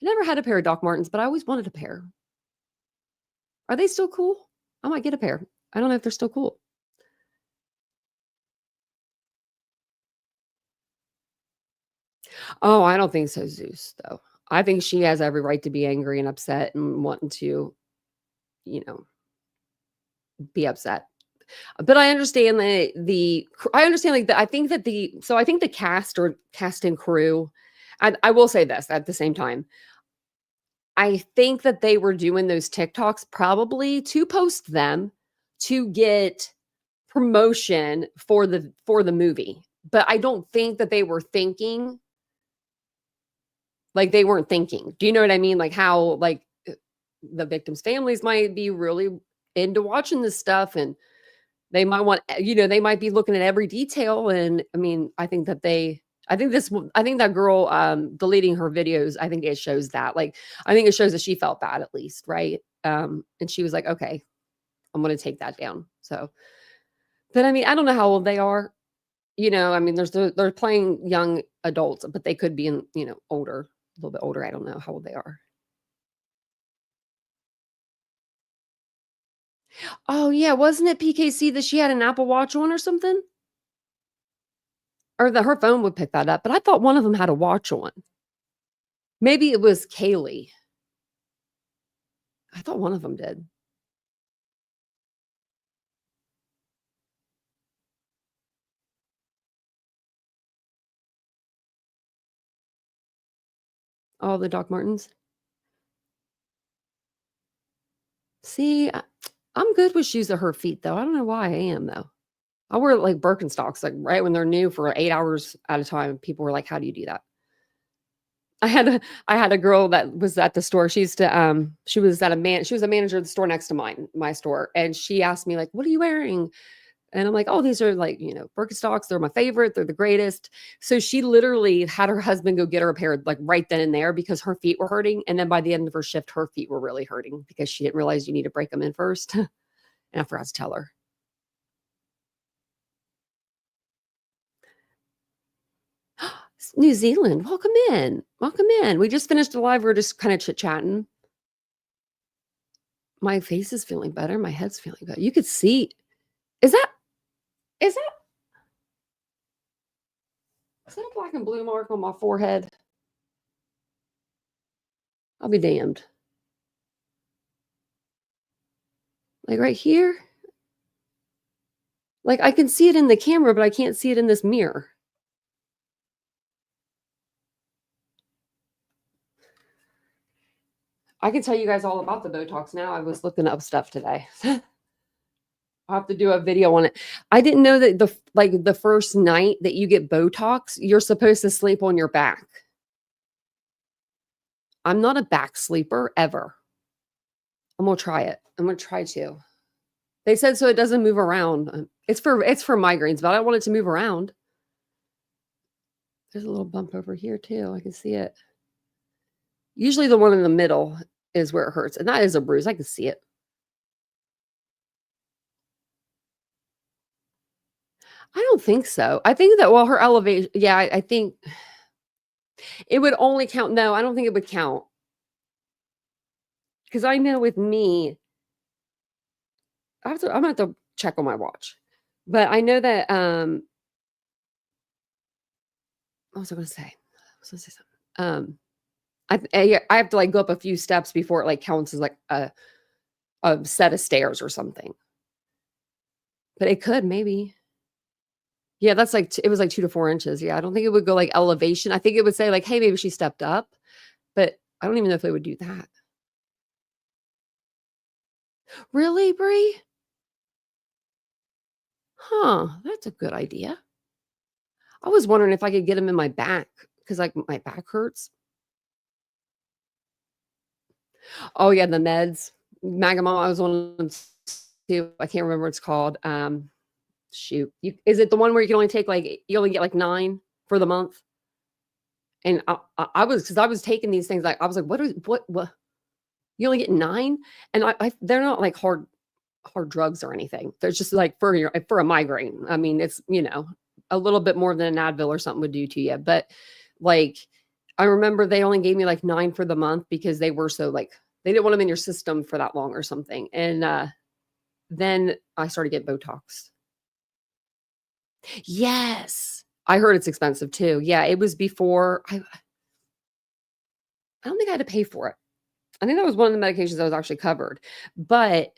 I never had a pair of Doc Martens, but I always wanted a pair. Are they still cool? I might get a pair. I don't know if they're still cool. Oh, I don't think so, Zeus, though. I think she has every right to be angry and upset and wanting to, you know, be upset. But I understand I understand like I think that I think the cast and crew, I will say this at the same time. I think that they were doing those TikToks probably to post them to get promotion for the movie. But I don't think that they were thinking like they weren't thinking. Do you know what I mean? Like how like the victims' families might be really into watching this stuff and they might want, they might be looking at every detail. And I mean, I think that that girl deleting her videos, I think it shows that. Like, I think it shows that she felt bad at least, right? And she was like, okay, I'm going to take that down. So, but I mean, I don't know how old they are. I mean, they're playing young adults, but they could be older, a little bit older. I don't know how old they are. Oh yeah, wasn't it PKC that she had an Apple Watch on or something? Or that her phone would pick that up, but I thought one of them had a watch on. Maybe it was Kaylee. I thought one of them did. All the Doc Martens. See, I'm good with shoes at her feet, though. I don't know why I am, though. I wear like Birkenstocks, like right when they're new for 8 hours at a time. People were like, "How do you do that?" I had a girl that was at the store. She used to she was a manager of the store next to my store, and she asked me like, "What are you wearing?" And I'm like, "Oh, these are like, Birkenstocks. They're my favorite. They're the greatest." So she literally had her husband go get her a pair like right then and there because her feet were hurting. And then by the end of her shift, her feet were really hurting because she didn't realize you need to break them in first. And I forgot to tell her. New Zealand, welcome in. Welcome in. We just finished the live. We're just kind of chit-chatting. My face is feeling better. My head's feeling better. You could see. Is that a black and blue mark on my forehead? I'll be damned. Like right here? Like I can see it in the camera, but I can't see it in this mirror. I can tell you guys all about the Botox now. I was looking up stuff today. I'll have to do a video on it. I didn't know that the first night that you get Botox, you're supposed to sleep on your back. I'm not a back sleeper ever. I'm gonna try it. I'm gonna try to. They said so it doesn't move around. It's for migraines, but I don't want it to move around. There's a little bump over here too. I can see it. Usually the one in the middle is where it hurts, and that is a bruise. I can see it. I don't think so. I think that, well, her elevation, yeah, I think it would only count. No, I don't think it would count. Because I know with me, I'm gonna have to check on my watch. But I know that what was I gonna say? I was gonna say something. I have to like go up a few steps before it like counts as like a set of stairs or something. But it could maybe. Yeah, that's like it was like 2 to 4 inches. Yeah, I don't think it would go like elevation. I think it would say like, hey, maybe she stepped up, but I don't even know if they would do that. Really, Bree? Huh, that's a good idea. I was wondering if I could get them in my back because like my back hurts. Oh yeah, the meds. Magamon, I was on too. I can't remember what it's called. Shoot. Is it the one where you can only take like you only get like 9 for the month? And I was taking these things like I was like, what? You only get 9? And they're not like hard drugs or anything. They're just like for a migraine. I mean, it's, a little bit more than an Advil or something would do to you. But like, I remember they only gave me like 9 for the month because they were so like, they didn't want them in your system for that long or something. And then I started getting Botox. Yes. I heard it's expensive too. Yeah. It was before I don't think I had to pay for it. I think that was one of the medications that was actually covered, but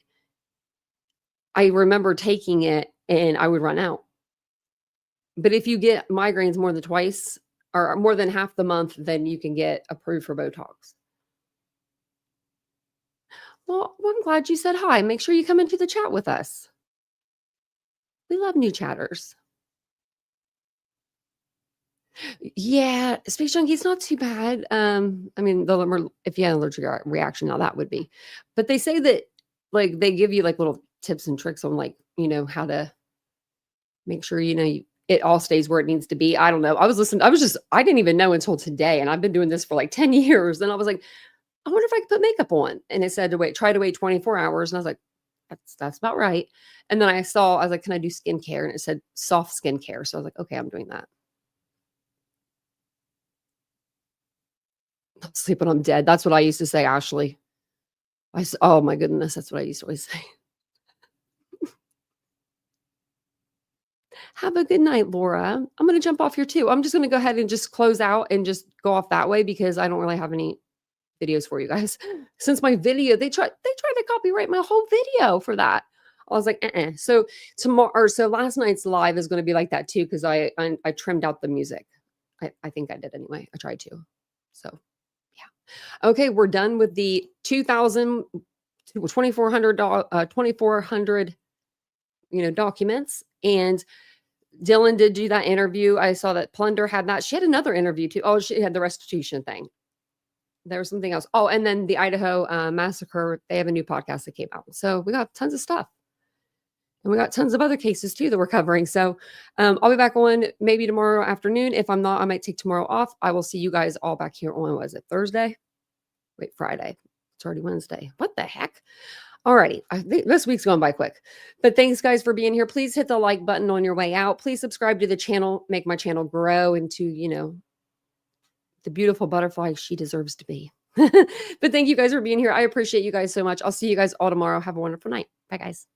I remember taking it and I would run out. But if you get migraines more than twice or more than half the month, then you can get approved for Botox. Well, I'm glad you said hi. Make sure you come into the chat with us. We love new chatters. Yeah, Space Junkie's not too bad. I mean, if you had an allergic reaction, now that would be. But they say that like they give you like little tips and tricks on like, how to make sure, it all stays where it needs to be. I don't know. I didn't even know until today. And I've been doing this for like 10 years. And I was like, I wonder if I could put makeup on. And it said try to wait 24 hours. And I was like, that's about right. And then I was like, can I do skincare? And it said soft skincare. So I was like, okay, I'm doing that. I'm sleeping, I'm dead. That's what I used to say, Ashley. Oh my goodness. That's what I used to always say. Have a good night, Laura. I'm going to jump off here too. I'm just going to go ahead and just close out and just go off that way because I don't really have any videos for you guys. Since my video, they tried to copyright my whole video for that. I was like, So last night's live is going to be like that too because I trimmed out the music. I think I did anyway. I tried to. So, yeah. Okay, we're done with the 2,400 documents. And Dylan did do that interview. I saw that Plunder had that. She had another interview too. Oh, she had the restitution thing. There was something else. Oh, and then the Idaho massacre. They have a new podcast that came out. So we got tons of stuff. And we got tons of other cases too that we're covering. So I'll be back on maybe tomorrow afternoon. If I'm not, I might take tomorrow off. I will see you guys all back here on, was it Thursday? Wait, Friday. It's already Wednesday. What the heck? Alrighty, I think this week's going by quick. But thanks, guys, for being here. Please hit the like button on your way out. Please subscribe to the channel. Make my channel grow into, the beautiful butterfly she deserves to be. But thank you guys for being here. I appreciate you guys so much. I'll see you guys all tomorrow. Have a wonderful night. Bye, guys.